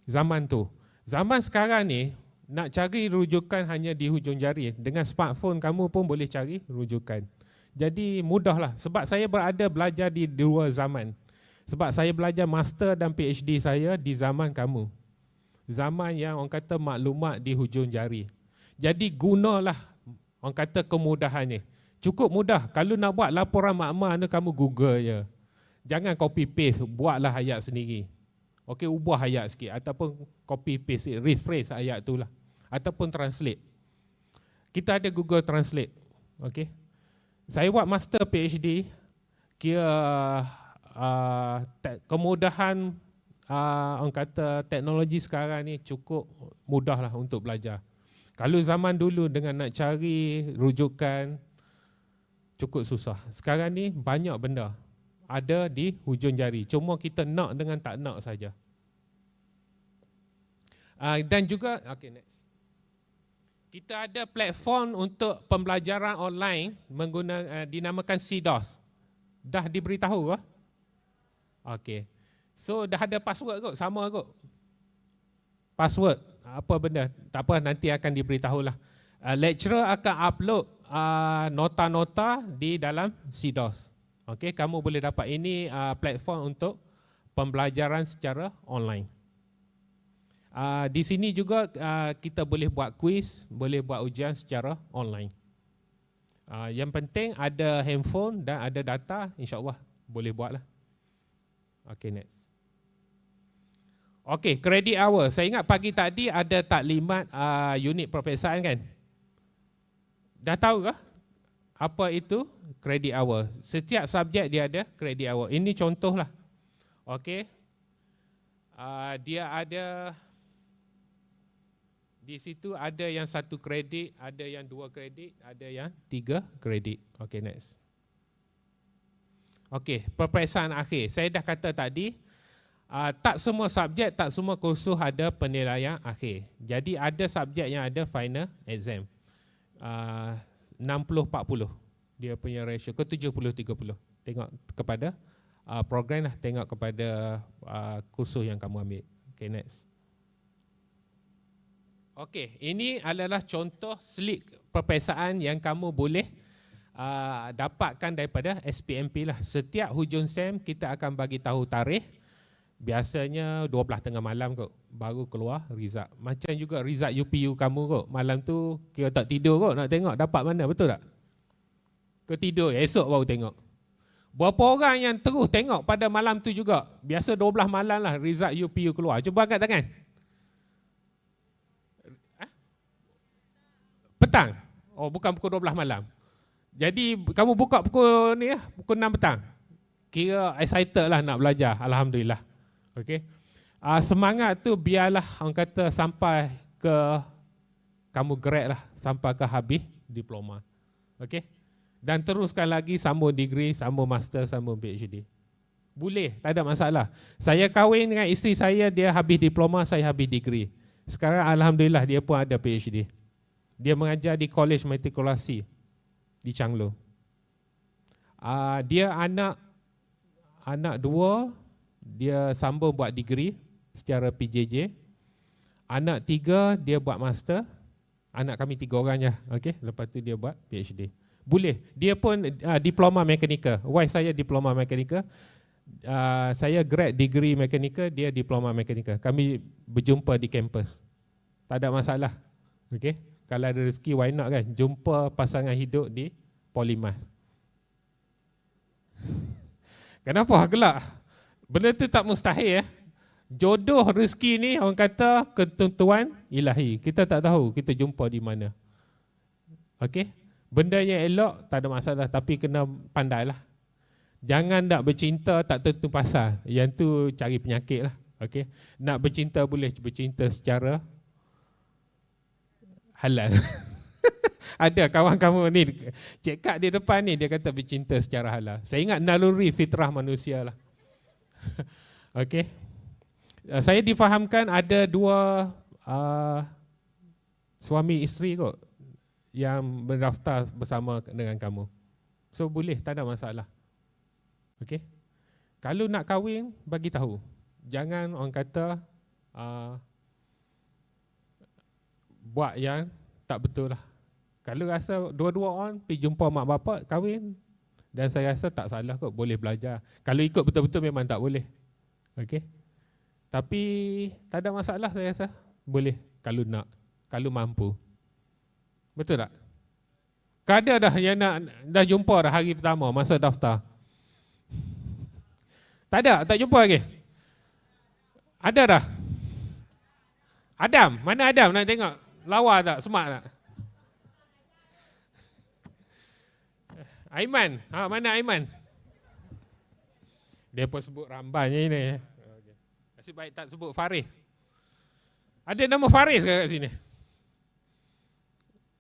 Zaman tu. Zaman sekarang ni, nak cari rujukan hanya di hujung jari. Dengan smartphone kamu pun boleh cari rujukan. Jadi mudahlah. Sebab saya belajar di dua zaman. Sebab saya belajar master dan PhD saya di zaman kamu. Zaman yang orang kata maklumat di hujung jari. Jadi gunalah orang kata kemudahannya. Cukup mudah. Kalau nak buat laporan makmal tu kamu Google je. Jangan copy paste, buatlah ayat sendiri. Okey, ubah ayat sikit ataupun copy paste, rephrase ayat tu lah. Ataupun translate. Kita ada Google Translate. Okey. Saya buat master PhD, kira kemudahan orang kata teknologi sekarang ni cukup mudah lah untuk belajar. Kalau zaman dulu dengan nak cari rujukan cukup susah. Sekarang ni banyak benda ada di hujung jari. Cuma kita nak dengan tak nak saja. Dan juga, okay, next. Kita ada platform untuk pembelajaran online menggunakan dinamakan CDOS. Dah diberitahu ke? Okey. So dah ada password kot, sama kot. Password apa benda? Tak apa, nanti akan diberitahulah. Lecturer akan upload nota-nota di dalam CDOS. Okey, kamu boleh dapat ini platform untuk pembelajaran secara online. Di sini juga kita boleh buat quiz, boleh buat ujian secara online. Yang penting ada handphone dan ada data, insya-Allah boleh buatlah. Okey, next. Okey, credit hour. Saya ingat pagi tadi ada taklimat unit peperiksaan kan? Dah tahu ke apa itu credit hour? Setiap subjek dia ada credit hour. Ini contohlah. Okey. Dia ada di situ ada yang 1 kredit, ada yang 2 kredit, ada yang 3 kredit. Okey, next. Okey, peperiksaan akhir. Saya dah kata tadi, tak semua subjek, tak semua kursus ada penilaian akhir. Jadi ada subjek yang ada final exam. 60-40 dia punya ratio ke 70-30. Tengok kepada program lah, tengok kepada kursus yang kamu ambil. Okay, next. Okey, ini adalah contoh slip peperiksaan yang kamu boleh dapatkan daripada SPMP lah. Setiap hujung sem kita akan bagi tahu tarikh. Biasanya 12 tengah malam kot baru keluar result. Macam juga result UPU kamu kot. Malam tu kira tak tidur kot nak tengok dapat mana, betul tak? Kau tidur esok baru tengok. Berapa orang yang terus tengok pada malam tu juga? Biasa 12 malam lah result UPU keluar. Cuba angkat tangan. Petang? Oh, bukan pukul 12 malam. Jadi kamu buka pukul ni pukul 6 petang. Kira excited lah nak belajar, alhamdulillah. Okey. Semangat tu biarlah orang kata sampai ke kamu grad lah, sampai ke habis diploma. Okey. Dan teruskan lagi sambung degree, sambung master, sambung PhD. Boleh, tak ada masalah. Saya kahwin dengan isteri saya, dia habis diploma, saya habis degree. Sekarang alhamdulillah dia pun ada PhD. Dia mengajar di College Matrikulasi di Changlo. Dia anak 2, dia sambung buat degree secara PJJ. Anak 3 dia buat master. Anak kami 3 orang je. Okey, lepas tu dia buat PhD. Boleh. Dia pun diploma mekanikal. Wife saya diploma mekanikal. Saya grad degree mekanikal, dia diploma mekanikal. Kami berjumpa di kampus. Tak ada masalah. Okey. Kalau ada rezeki, why not kan? Jumpa pasangan hidup di Polymas. Kenapa gelak? Benda tu tak mustahil. Jodoh rezeki ni orang kata ketentuan ilahi. Kita tak tahu kita jumpa di mana. Okey? Benda yang elok tak ada masalah, tapi kena pandailah. Jangan nak bercinta tak tentu pasal. Yang tu cari penyakit lah. Okay. Nak bercinta boleh bercinta secara halal. Ada kawan kamu ni, Cik Kak di depan ni, dia kata bercinta secara halal. Saya ingat naluri fitrah manusia lah. Okay. Saya difahamkan ada dua suami isteri kot yang berdaftar bersama dengan kamu. So boleh, tak ada masalah. Okay. Kalau nak kahwin, bagi tahu. Jangan orang kata buat yang tak betul lah. Kalau rasa dua-dua orang pergi jumpa mak bapak, kahwin. Dan saya rasa tak salah kot, boleh belajar. Kalau ikut betul-betul memang tak boleh. Okay. Tapi tak ada masalah saya rasa. Boleh kalau nak, kalau mampu. Betul tak? Ada dah yang nak dah jumpa dah hari pertama masa daftar. Tak ada, tak jumpa lagi. Ada dah. Adam, mana Adam nak tengok? Lawa tak? Semak tak? Aiman, mana Aiman? Dia pun sebut rambannya ini. Nasib baik tak sebut Faris. Ada nama Faris ke kat sini?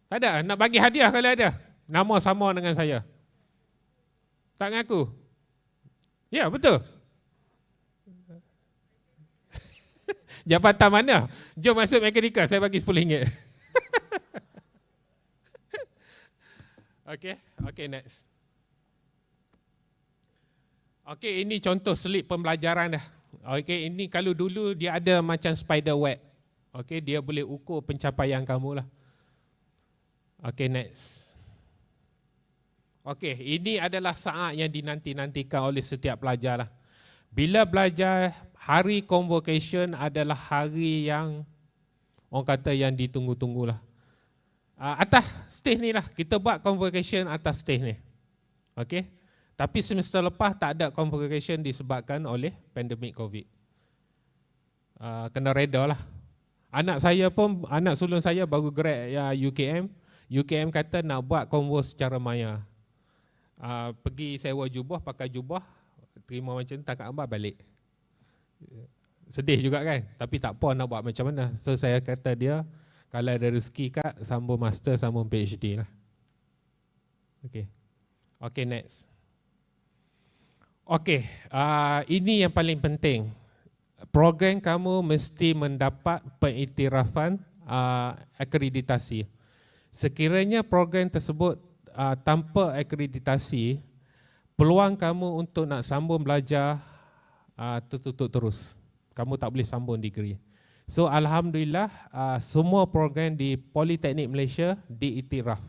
Tak ada, nak bagi hadiah kalau ada. Nama sama dengan saya. Tak ngaku? Ya, betul. Jabatan mana? Jom masuk mekanika, saya bagi RM10. Okay, next. Okay, ini contoh slip pembelajaran dah. Okay, ini kalau dulu dia ada macam spider web. Okay, dia boleh ukur pencapaian kamu lah. Okay, next. Okay, ini adalah saat yang dinanti-nantikan oleh setiap pelajar lah. Bila belajar, hari convocation adalah hari yang orang kata yang ditunggu-tunggu lah. Atas stage ni lah, kita buat convocation atas stage ni. Okay. Tapi semester lepas tak ada convocation disebabkan oleh pandemik COVID. Kena reda lah. Anak saya pun, anak sulung saya baru grad UKM. UKM kata nak buat convo secara maya. Pergi sewa jubah, pakai jubah, terima macam tak kat abang balik. Sedih juga kan, tapi tak apa nak buat macam mana. So saya kata dia, kalau ada rezeki Kak, sambung master, sambung PhD lah. Okay, next. Okay, ini yang paling penting. Program kamu mesti mendapat pengiktirafan akreditasi. Sekiranya program tersebut tanpa akreditasi, peluang kamu untuk nak sambung belajar tertutup terus. Kamu tak boleh sambung degree. So alhamdulillah semua program di Politeknik Malaysia diiktiraf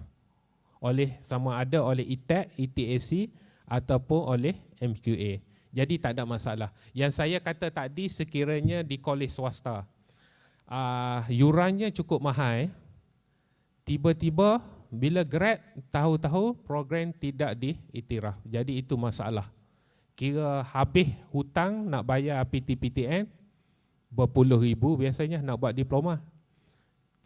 oleh sama ada oleh ITAC, ETAC ataupun oleh MQA. Jadi tak ada masalah. Yang saya kata tadi sekiranya di kolej swasta yurannya cukup mahal, tiba-tiba bila grad tahu-tahu program tidak diiktiraf. Jadi itu masalah. Kira habis hutang nak bayar PTPTN berpuluh ribu biasanya nak buat diploma.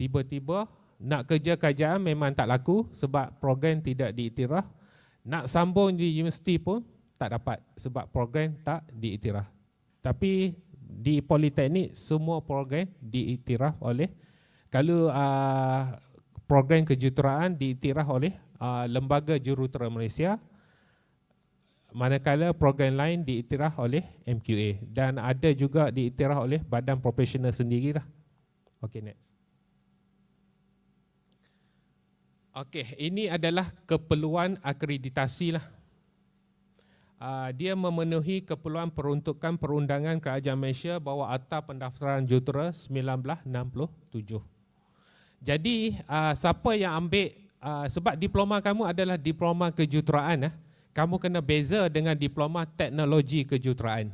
Tiba-tiba nak kerja kerjaan memang tak laku sebab program tidak diiktiraf. Nak sambung di universiti pun tak dapat sebab program tak diiktiraf. Tapi di Politeknik semua program diiktiraf oleh, kalau program kejuruteraan diiktiraf oleh Lembaga Jurutera Malaysia, manakala program lain diiktiraf oleh MQA dan ada juga diiktiraf oleh badan profesional sendirilah. Okay, next. Okay, ini adalah keperluan akreditasi lah. Dia memenuhi keperluan peruntukan perundangan Kerajaan Malaysia bawah Akta Pendaftaran Jurutera 1967. Jadi siapa yang ambil, sebab diploma kamu adalah diploma kejuruteraan, kamu kena beza dengan diploma teknologi kejuruteraan.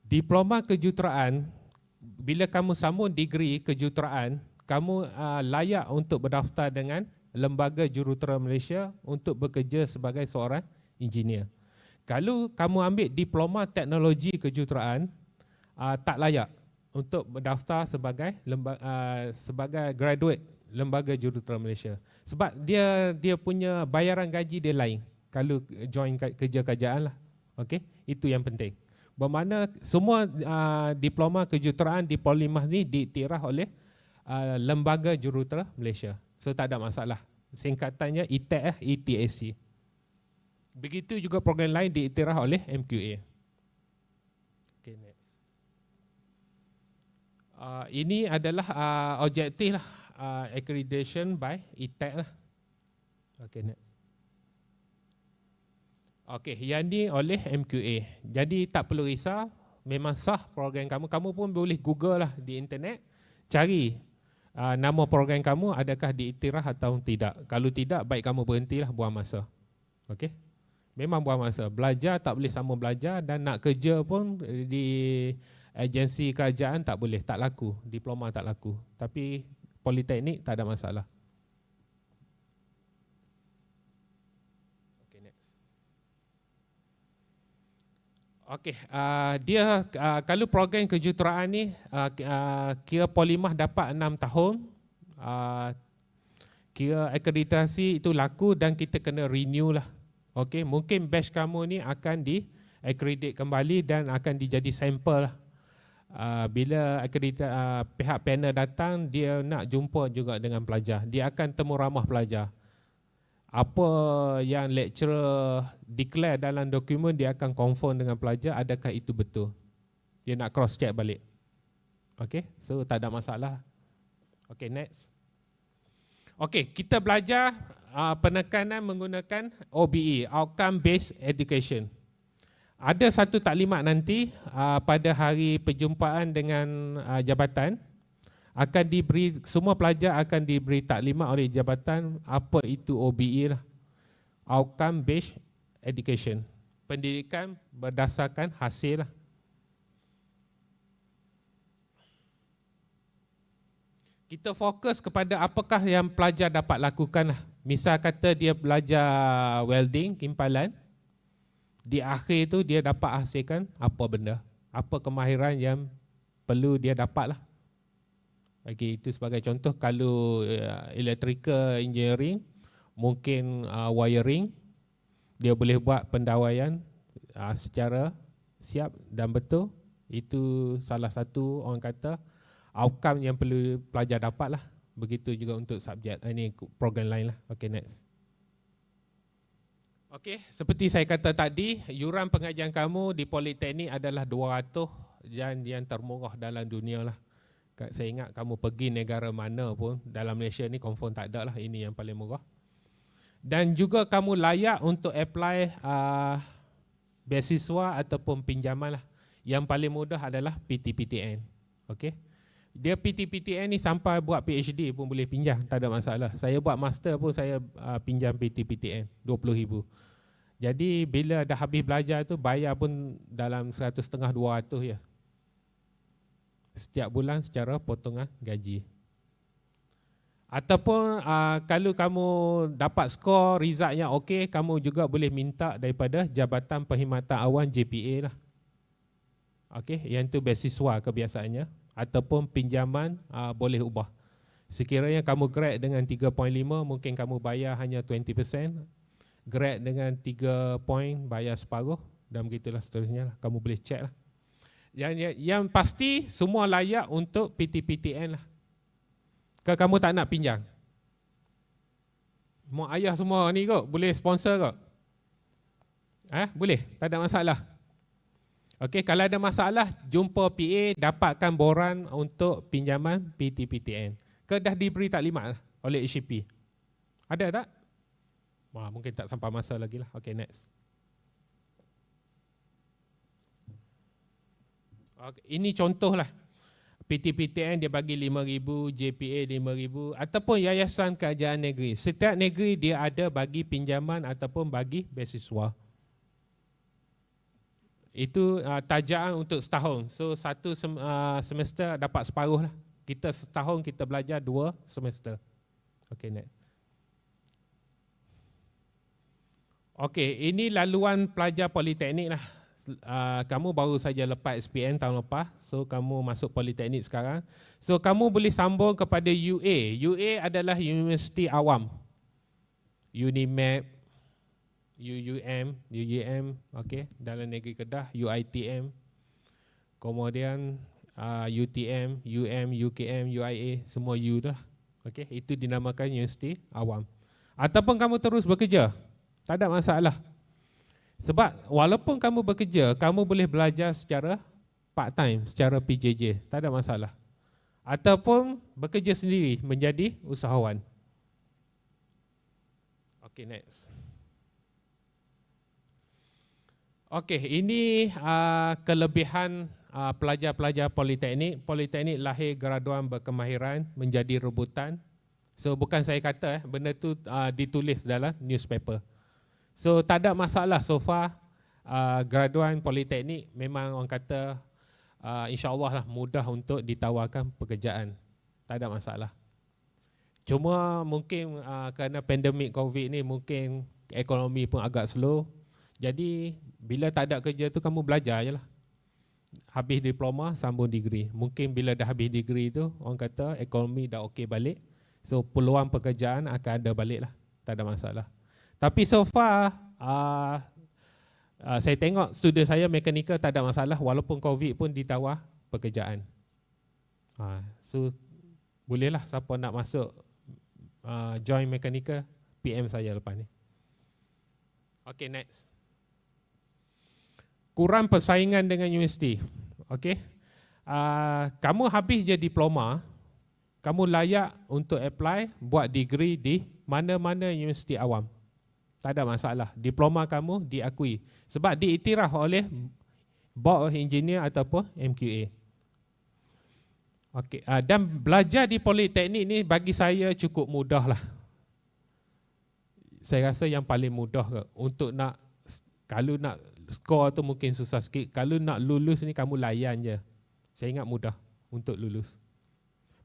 Diploma kejuruteraan, bila kamu sambung degree kejuruteraan, kamu layak untuk berdaftar dengan Lembaga Jurutera Malaysia untuk bekerja sebagai seorang engineer. Kalau kamu ambil diploma teknologi kejuruteraan, tak layak untuk berdaftar sebagai sebagai graduate Lembaga Jurutera Malaysia. Sebab dia punya bayaran gaji dia lain kalau join kerja kerjaan lah. Okey, itu yang penting. Bermakna semua diploma kejuruteraan di Polymath ni diiktiraf oleh Lembaga Jurutera Malaysia. So tak ada masalah. Singkatannya ETAC, ETAC. Begitu juga program lain diiktiraf oleh MQA. Okay, next. Ini adalah objektif lah, accreditation by ETAC lah. Okay, next. Okey, yang ni oleh MQA. Jadi tak perlu risau, memang sah program kamu. Kamu pun boleh Google lah di internet, cari nama program kamu adakah diiktiraf atau tidak. Kalau tidak, baik kamu berhentilah, buang masa. Okey? Memang buang masa. Belajar tak boleh sama belajar, dan nak kerja pun di agensi kerajaan tak boleh, tak laku. Diploma tak laku. Tapi politeknik tak ada masalah. Okey, dia kalau program kejuruteraan ni kira Polymath dapat 6 tahun, kira akreditasi itu laku dan kita kena renew lah. Okey, mungkin batch kamu ni akan di-accredit kembali dan akan dijadi sampel lah. Bila pihak panel datang, dia nak jumpa juga dengan pelajar. Dia akan temu ramah pelajar. Apa yang lecturer declare dalam dokumen, dia akan confirm dengan pelajar adakah itu betul. Dia nak cross check balik. Okay, so tak ada masalah. Okay, next. Okay, kita belajar penekanan menggunakan OBE, Outcome Based Education. Ada satu taklimat nanti pada hari perjumpaan dengan jabatan, akan diberi, semua pelajar akan diberi taklimat oleh jabatan apa itu OBE lah. Outcome Based Education. Pendidikan berdasarkan hasil lah. Kita fokus kepada apakah yang pelajar dapat lakukan lah. Misal kata dia belajar welding, kimpalan, di akhir tu dia dapat hasilkan apa benda, apa kemahiran yang perlu dia dapat lah. Okay, itu sebagai contoh. Kalau electrical engineering, mungkin wiring, dia boleh buat pendawaian secara siap dan betul. Itu salah satu orang kata outcome yang perlu pelajar dapat lah. Begitu juga untuk subjek. Ini program lain lah. Okay, next. Okay, seperti saya kata tadi, yuran pengajian kamu di Politeknik adalah 200 dan yang termurah dalam dunia lah. Saya ingat kamu pergi negara mana pun dalam Malaysia ni confirm tak ada lah, ini yang paling murah. Dan juga kamu layak untuk apply beasiswa ataupun pinjaman lah. Yang paling mudah adalah PTPTN. Okay? Dia PTPTN ni sampai buat PhD pun boleh pinjam, tak ada masalah. Saya buat master pun saya pinjam PTPTN, 20,000. Jadi bila dah habis belajar tu, bayar pun dalam 150-200 ya. Setiap bulan secara potongan gaji. Ataupun kalau kamu dapat skor result yang okey, kamu juga boleh minta daripada Jabatan Perkhidmatan Awam JPA lah. Okey, yang tu beasiswa kebiasaannya, ataupun pinjaman boleh ubah. Sekiranya kamu grade dengan 3.5, mungkin kamu bayar hanya 20%. Grade dengan 3 point bayar separuh, dan begitulah seterusnya lah. Kamu boleh check lah. Yang pasti semua layak untuk PTPTN lah. Kalau kamu tak nak pinjam, mak ayah semua ni kot boleh sponsor kot. Boleh, tak ada masalah. Okey, kalau ada masalah jumpa PA, dapatkan boran untuk pinjaman PTPTN. Ke dah diberi taklimat lah oleh HCP. Ada tak? Mungkin tak sampai masa lagi lah. Okey, next. Ini contoh lah. PTPTN dia bagi 5,000, JPA 5,000, ataupun Yayasan Kerajaan Negeri. Setiap negeri dia ada bagi pinjaman ataupun bagi beasiswa. Itu tajaan untuk setahun. So satu semester dapat separuh lah. Kita setahun kita belajar 2 semester. Okey, next. Okey, ini laluan pelajar politeknik lah. Kamu baru saja lepas SPM tahun lepas, so kamu masuk politeknik sekarang. So kamu boleh sambung kepada UA. UA adalah Universiti Awam. UNIMAP, UGM, okey, dalam negeri Kedah, UiTM, kemudian UTM, UKM, UIA, semua U dah. Okey, itu dinamakan universiti awam. Ataupun kamu terus bekerja, tak ada masalah. Sebab walaupun kamu bekerja, kamu boleh belajar secara part time, secara PJJ, tak ada masalah. Ataupun bekerja sendiri menjadi usahawan. Okey, next. Okey, ini kelebihan pelajar-pelajar politeknik. Politeknik lahir graduan berkemahiran menjadi rebutan. So bukan saya kata, benda tu ditulis dalam newspaper. So tak ada masalah so far. Graduan politeknik memang orang kata insya-Allah lah mudah untuk ditawarkan pekerjaan. Tak ada masalah. Cuma mungkin kerana pandemik COVID ni mungkin ekonomi pun agak slow. Jadi bila tak ada kerja tu kamu belajar je lah. Habis diploma, sambung degree. Mungkin bila dah habis degree tu, orang kata ekonomi dah okey balik. So peluang pekerjaan akan ada balik lah. Tak ada masalah. Tapi so far, saya tengok student saya mekanikal tak ada masalah. Walaupun COVID pun ditawar pekerjaan. So bolehlah siapa nak masuk join mekanikal, PM saya lepas ni. Okay, next. Kurang persaingan dengan universiti. Okay. Kamu habis je diploma, kamu layak untuk apply buat degree di mana-mana universiti awam. Tak ada masalah. Diploma kamu diakui. Sebab diiktiraf oleh Board of Engineer ataupun MQA. Okay. Dan belajar di politeknik ni bagi saya cukup mudah lah. Saya rasa yang paling mudah untuk nak, kalau nak skor tu mungkin susah sikit. Kalau nak lulus ni kamu layan je. Saya ingat mudah untuk lulus.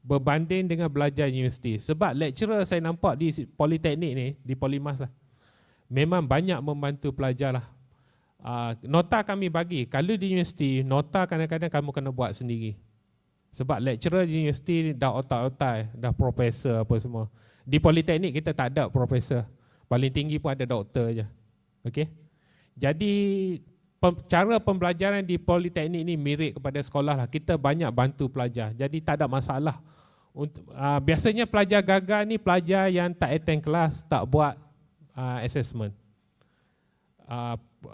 Berbanding dengan belajar universiti. Sebab lecturer saya nampak di politeknik ni, di Polimas lah, memang banyak membantu pelajar lah. Nota kami bagi, kalau di universiti, nota kadang-kadang kamu kena buat sendiri. Sebab lecturer di universiti dah otak-otak, dah profesor apa semua. Di politeknik kita tak ada profesor. Paling tinggi pun ada doktor je. Okay? Jadi cara pembelajaran di politeknik ni mirip kepada sekolah lah. Kita banyak bantu pelajar. Jadi tak ada masalah. Biasanya pelajar gagal ni pelajar yang tak attend kelas, tak buat assessment.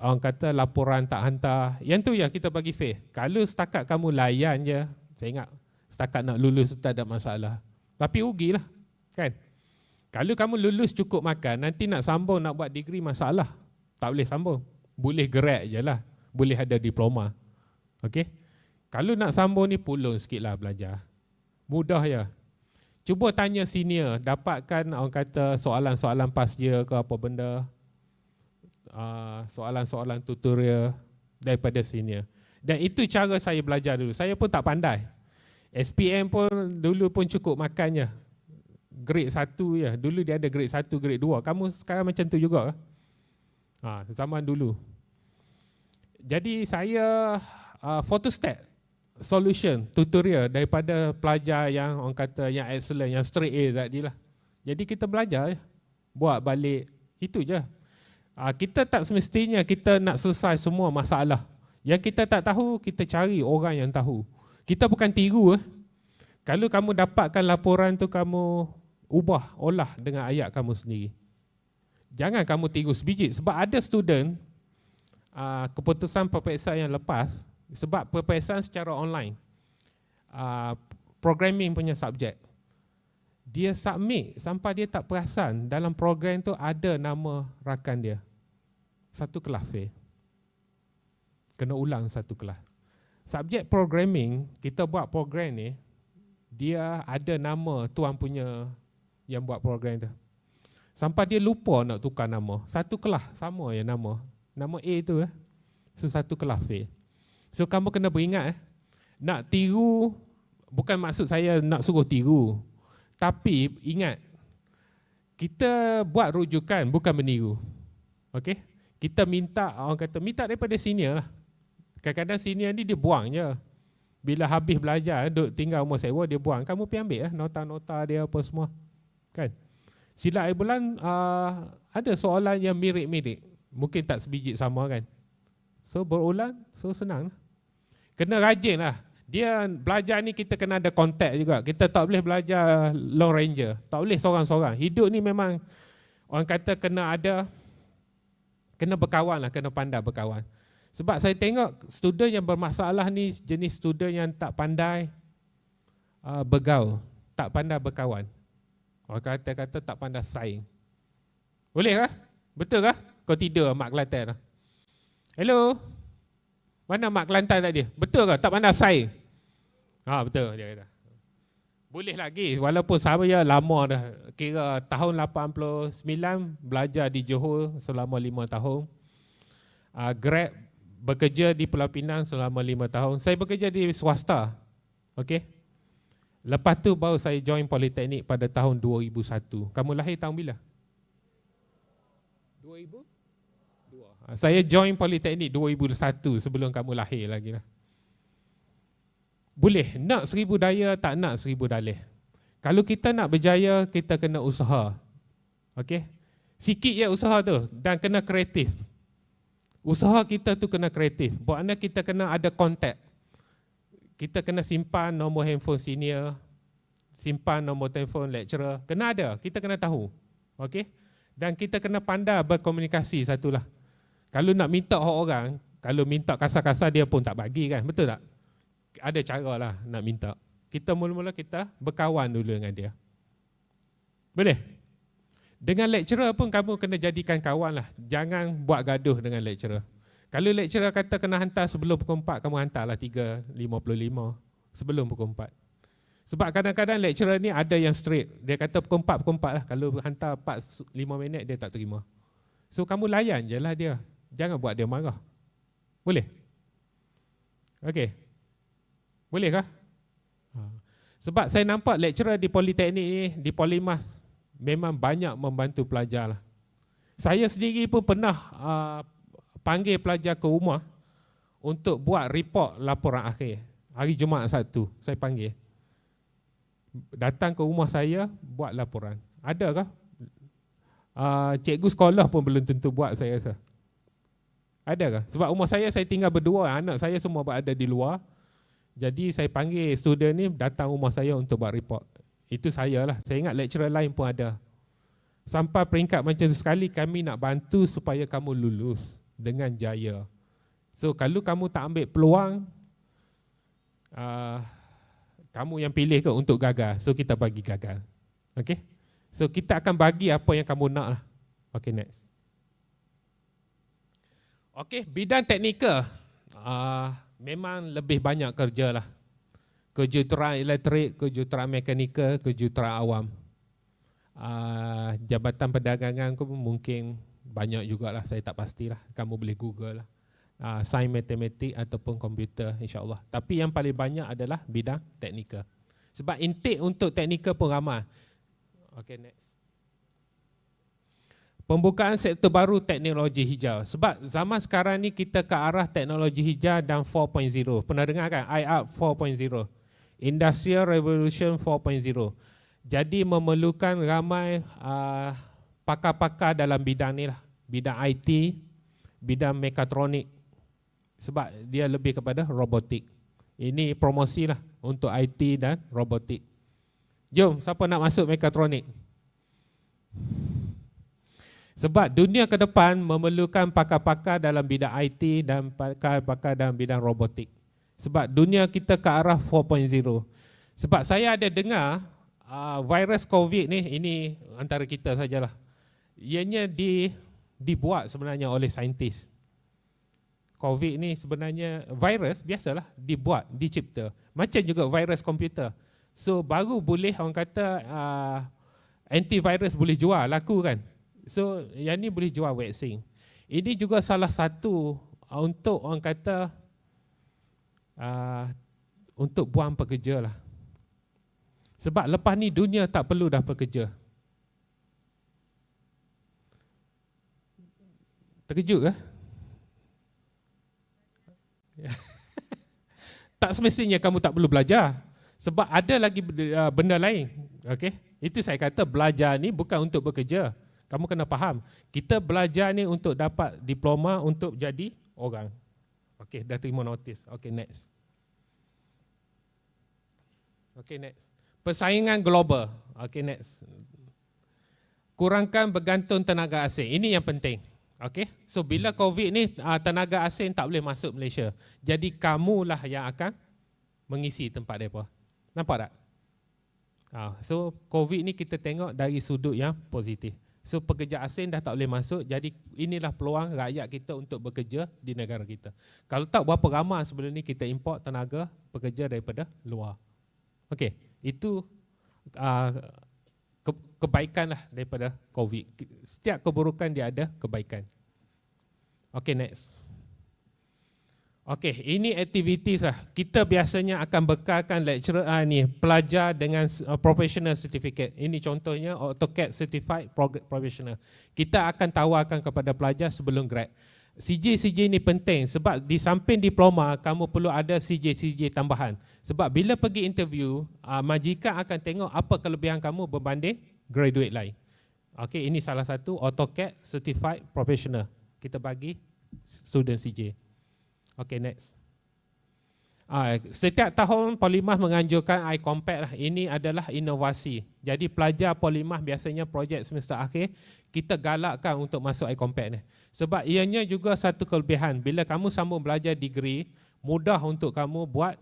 Orang kata laporan tak hantar. Yang tu ya kita bagi fair. Kalau setakat kamu layan je, saya ingat setakat nak lulus tak ada masalah. Tapi rugilah, kan? Kalau kamu lulus cukup makan, nanti nak sambung nak buat degree masalah. Tak boleh sambung. Boleh grad je lah. Boleh ada diploma. Okey? Kalau nak sambung ni pulung sikit lah belajar. Mudah ya. Cuba tanya senior, dapatkan orang kata soalan-soalan past year ke apa benda. Soalan-soalan tutorial daripada senior. Dan itu cara saya belajar dulu. Saya pun tak pandai. SPM pun dulu pun cukup makannya. Grade 1 je. Dulu dia ada grade 1, grade 2. Kamu sekarang macam tu juga ke? Zaman dulu. Jadi saya photostat solution tutorial daripada pelajar yang orang kata yang excellent, yang straight A tadi lah. Jadi kita belajar buat balik itu je. Kita tak semestinya kita nak selesai semua masalah. Yang kita tak tahu, kita cari orang yang tahu. Kita bukan tiru. Kalau kamu dapatkan laporan tu, kamu ubah, olah dengan ayat kamu sendiri. Jangan kamu tiru sebiji. Sebab ada student keputusan peperiksaan yang lepas, sebab peperiksaan secara online, programming punya subjek, dia submit sampai dia tak perasan dalam program tu ada nama rakan dia. Satu kelas fail. Kena ulang satu kelas. Subjek programming, kita buat program ni, dia ada nama tuan punya yang buat program tu. Sampai dia lupa nak tukar nama. Satu kelas sama ya nama. Nama A tu lah. So satu kelas fail. So kamu kena beringat nak tiru, bukan maksud saya nak suruh tiru. Tapi ingat, kita buat rujukan bukan meniru. Okey? Kita minta, orang kata minta daripada senior lah. Kadang-kadang senior ni dia buang je. Bila habis belajar, duduk tinggal rumah sewa, dia buang. Kamu pergi ambil lah nota-nota dia apa semua. Kan? Sila air bulan ada soalan yang mirip-mirip. Mungkin tak sebiji sama kan. So berulang, so senang. Kena rajin lah. Dia belajar ni kita kena ada kontak juga. Kita tak boleh belajar long ranger. Tak boleh seorang-seorang. Hidup ni memang orang kata kena ada, kena berkawan lah, kena pandai berkawan. Sebab saya tengok student yang bermasalah ni jenis student yang tak pandai bergaul, tak pandai berkawan. Orang kata tak pandai saing. Boleh kah? Betul kah? Kau tidur Mak Kelantan. Hello? Mana Mak Kelantan tadi? Betul ke? Tak pandai saing? Betul dia kata. Boleh lagi, walaupun saya lama dah. Kira tahun 89 belajar di Johor selama 5 tahun. Grab bekerja di Pulau Pinang selama 5 tahun. Saya bekerja di swasta. Okey. Lepas tu baru saya join Politeknik pada tahun 2001. Kamu lahir tahun bila? 2000? Saya join Politeknik 2001 sebelum kamu lahir lagi lah. Boleh, nak 1000 daya, tak nak 1000 dalih. Kalau kita nak berjaya, kita kena usaha. Okey? Sikit je usaha tu dan kena kreatif. Usaha kita tu kena kreatif. Buatnya kita kena ada kontak. Kita kena simpan nombor handphone senior, simpan nombor telefon lecturer. Kena ada, kita kena tahu. Okey? Dan kita kena pandai berkomunikasi satulah. Kalau nak minta orang, kalau minta kasar-kasar dia pun tak bagi kan, betul tak? Ada cara lah nak minta. Kita mula-mula kita berkawan dulu dengan dia. Boleh? Dengan lecturer pun kamu kena jadikan kawan lah. Jangan buat gaduh dengan lecturer. Kalau lecturer kata kena hantar sebelum pukul 4, kamu hantarlah 3.55 sebelum pukul 4. Sebab kadang-kadang lecturer ni ada yang straight. Dia kata pukul 4 lah. Kalau hantar 4-5 minit dia tak terima. So kamu layan je lah dia. Jangan buat dia marah. Boleh? Okey. Boleh kah? Sebab saya nampak lecturer di Politeknik ni, di Polimas, memang banyak membantu pelajar lah. Saya sendiri pun pernah panggil pelajar ke rumah untuk buat report laporan akhir. Hari Jumaat Sabtu, saya panggil. Datang ke rumah saya, buat laporan. Ada kah? Cikgu sekolah pun belum tentu buat, saya rasa. Ada kah? Sebab rumah saya tinggal berdua, anak saya semua berada di luar. Jadi saya panggil student ni datang rumah saya untuk buat report. Itu saya lah. Saya ingat lecturer lain pun ada. Sampai peringkat macam tu sekali kami nak bantu supaya kamu lulus dengan jaya. So kalau kamu tak ambil peluang, kamu yang pilih ke untuk gagal. So kita bagi gagal. Okay? So kita akan bagi apa yang kamu nak lah. Okay, next. Okay, bidang teknikal. Memang lebih banyak kerja lah. Kejuruteraan elektrik, kejuruteraan mekanikal, kejuruteraan awam. Jabatan perdagangan pun mungkin banyak jugalah, saya tak pastilah. Kamu boleh Google lah. Sains matematik ataupun komputer, insyaAllah. Tapi yang paling banyak adalah bidang teknikal. Sebab intake untuk teknikal pun ramai. Okay, next. Pembukaan sektor baru teknologi hijau. Sebab zaman sekarang ni kita ke arah teknologi hijau dan 4.0. Pernah dengar kan? IUP 4.0. Industrial Revolution 4.0. Jadi memerlukan ramai pakar-pakar dalam bidang ni lah. Bidang IT, bidang mekatronik. Sebab dia lebih kepada robotik. Ini promosi lah untuk IT dan robotik. Jom, siapa nak masuk mekatronik? Sebab dunia ke depan memerlukan pakar-pakar dalam bidang IT dan pakar-pakar dalam bidang robotik. Sebab dunia kita ke arah 4.0. Sebab saya ada dengar virus COVID ni, ini antara kita sajalah. Ianya dibuat sebenarnya oleh saintis. COVID ni sebenarnya virus biasalah dibuat, dicipta. Macam juga virus komputer. So baru boleh orang kata antivirus boleh jual, laku kan. So yang ni boleh jual vaksin. Ini juga salah satu untuk orang kata untuk buang pekerja lah. Sebab lepas ni dunia tak perlu dah pekerja. Terkejut ke? Tak semestinya kamu tak perlu belajar. Sebab ada lagi benda lain. Okay? Itu saya kata belajar ni bukan untuk bekerja. Kamu kena faham, kita belajar ni untuk dapat diploma untuk jadi orang. Okey, dah terima notis. Okey, next. Okey, next. Persaingan global. Okey, next. Kurangkan bergantung tenaga asing. Ini yang penting. Okey. So bila COVID ni tenaga asing tak boleh masuk Malaysia. Jadi kamulah yang akan mengisi tempat mereka. Nampak tak? So COVID ni kita tengok dari sudut yang positif. So pekerja asing dah tak boleh masuk, jadi inilah peluang rakyat kita untuk bekerja di negara kita. Kalau tak, berapa ramai sebelum ni kita import tenaga pekerja daripada luar. Okey, itu kebaikan lah daripada COVID. Setiap keburukan dia ada kebaikan. Okey, next. Okey, ini activities lah. Kita biasanya akan bekalkan lecturer ni pelajar dengan professional certificate. Ini contohnya AutoCAD Certified Professional. Kita akan tawarkan kepada pelajar sebelum grad. CJ ni penting sebab di samping diploma kamu perlu ada CJ tambahan. Sebab bila pergi interview, majikan akan tengok apa kelebihan kamu berbanding graduate lain. Okey, ini salah satu AutoCAD Certified Professional. Kita bagi student CJ. Okay, next. Setiap tahun Polymath menganjurkan iCompact lah. Ini adalah inovasi. Jadi pelajar Polymath biasanya projek semester akhir, kita galakkan untuk masuk iCompact ni. Sebab ianya juga satu kelebihan. Bila kamu sambung belajar degree, mudah untuk kamu buat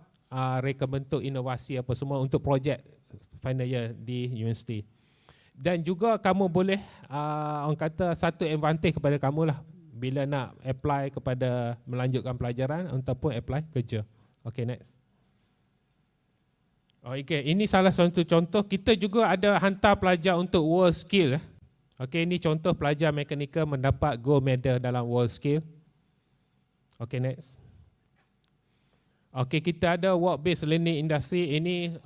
reka bentuk inovasi apa semua untuk projek final year di universiti. Dan juga kamu boleh, orang kata satu advantage kepada kamu lah, bila nak apply kepada melanjutkan pelajaran ataupun apply kerja. Okay, next. Okay, ini salah satu contoh. Kita juga ada hantar pelajar untuk World Skill. Okay, ini contoh pelajar mekanikal mendapat gold medal dalam World Skill. Okay, next. Okay, kita ada work-based learning industry. Ini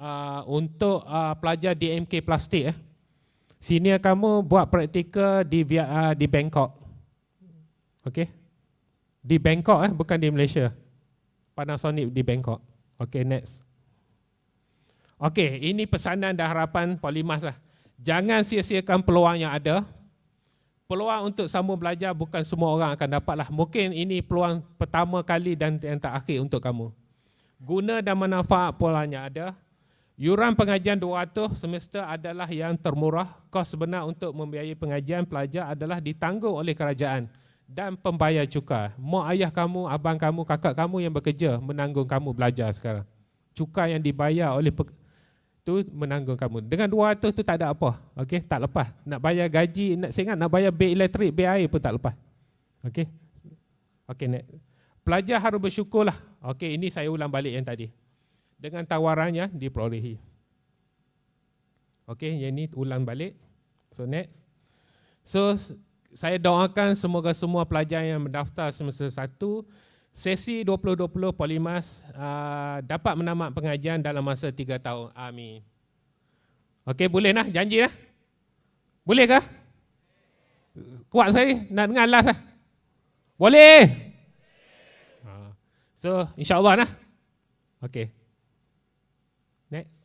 untuk pelajar DMK plastik. Senior kamu buat praktikal di Bangkok. Okey. Di Bangkok bukan di Malaysia. Panasonic di Bangkok. Okey, next. Okey, ini pesanan dan harapan Polymath lah. Jangan sia-siakan peluang yang ada. Peluang untuk sambung belajar bukan semua orang akan dapat lah. Mungkin ini peluang pertama kali dan yang terakhir untuk kamu. Guna dan manfaat peluang yang ada. Yuran pengajian 200 semester adalah yang termurah. Kos sebenar untuk membiayai pengajian pelajar adalah ditanggung oleh kerajaan dan pembayar cukai. Mak ayah kamu, abang kamu, kakak kamu yang bekerja menanggung kamu belajar sekarang. Cukai yang dibayar oleh tu menanggung kamu. Dengan 200 tu tak ada apa. Okey, tak lepas. Nak bayar gaji, saya ingat nak bayar bil elektrik, bil air pun tak lepas. Okey. Okey, pelajar harus bersyukurlah. Okey, ini saya ulang balik yang tadi. Dengan tawarannya diperolehi. Okey, yang ini ulang balik. So next. So saya doakan semoga semua pelajar yang mendaftar semester 1 sesi 2020 Polymath dapat menamat pengajian dalam masa 3 tahun. Amin. Okey, boleh nah? Janji lah? Boleh kah? Kuat saya nak dengar last lah. Boleh? So, insyaAllah nah. Okey. Next.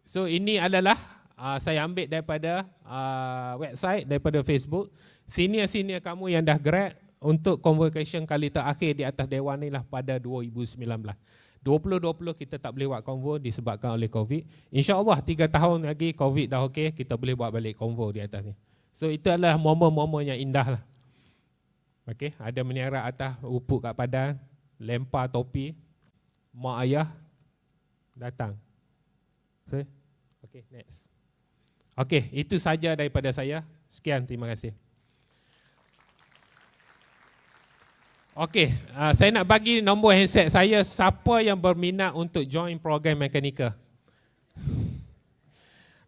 So, ini adalah saya ambil daripada website, daripada Facebook. Senior-senior kamu yang dah grad untuk convocation kali terakhir di atas Dewan ni lah pada 2019. 2020 kita tak boleh buat konvo disebabkan oleh COVID. InsyaAllah 3 tahun lagi COVID dah okey, kita boleh buat balik konvo di atas ni. So itu adalah momen-momen yang indah lah. Okey, ada meniara atas upuk kat padan, lempar topi, mak ayah datang. So, okey, next. Okey, itu saja daripada saya. Sekian, terima kasih. Okey, saya nak bagi nombor handset saya siapa yang berminat untuk join program mekanikal.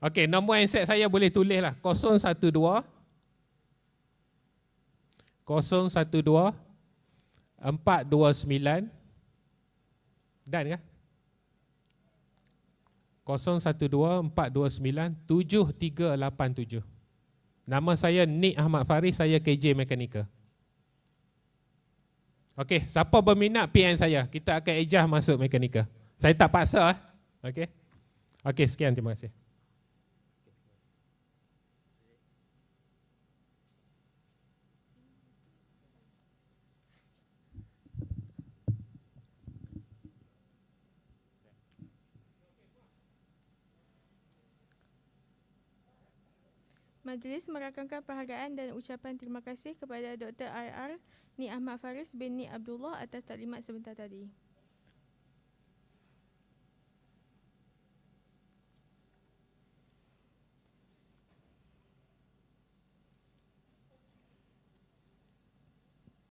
Okey, nombor handset saya boleh tulis lah. 012 429 dan kah? 012 429 7387. Nama saya Nik Ahmad Faris, saya KJ Mekanikal. Okey, siapa berminat PN saya, kita akan ejah masuk mekanikal. Saya tak paksa. Okey. Okey, sekian, terima kasih. Majlis merakamkan penghargaan dan ucapan terima kasih kepada Dr. R.R. Ni Ahmad Faris bin Ni Abdullah atas taklimat sebentar tadi.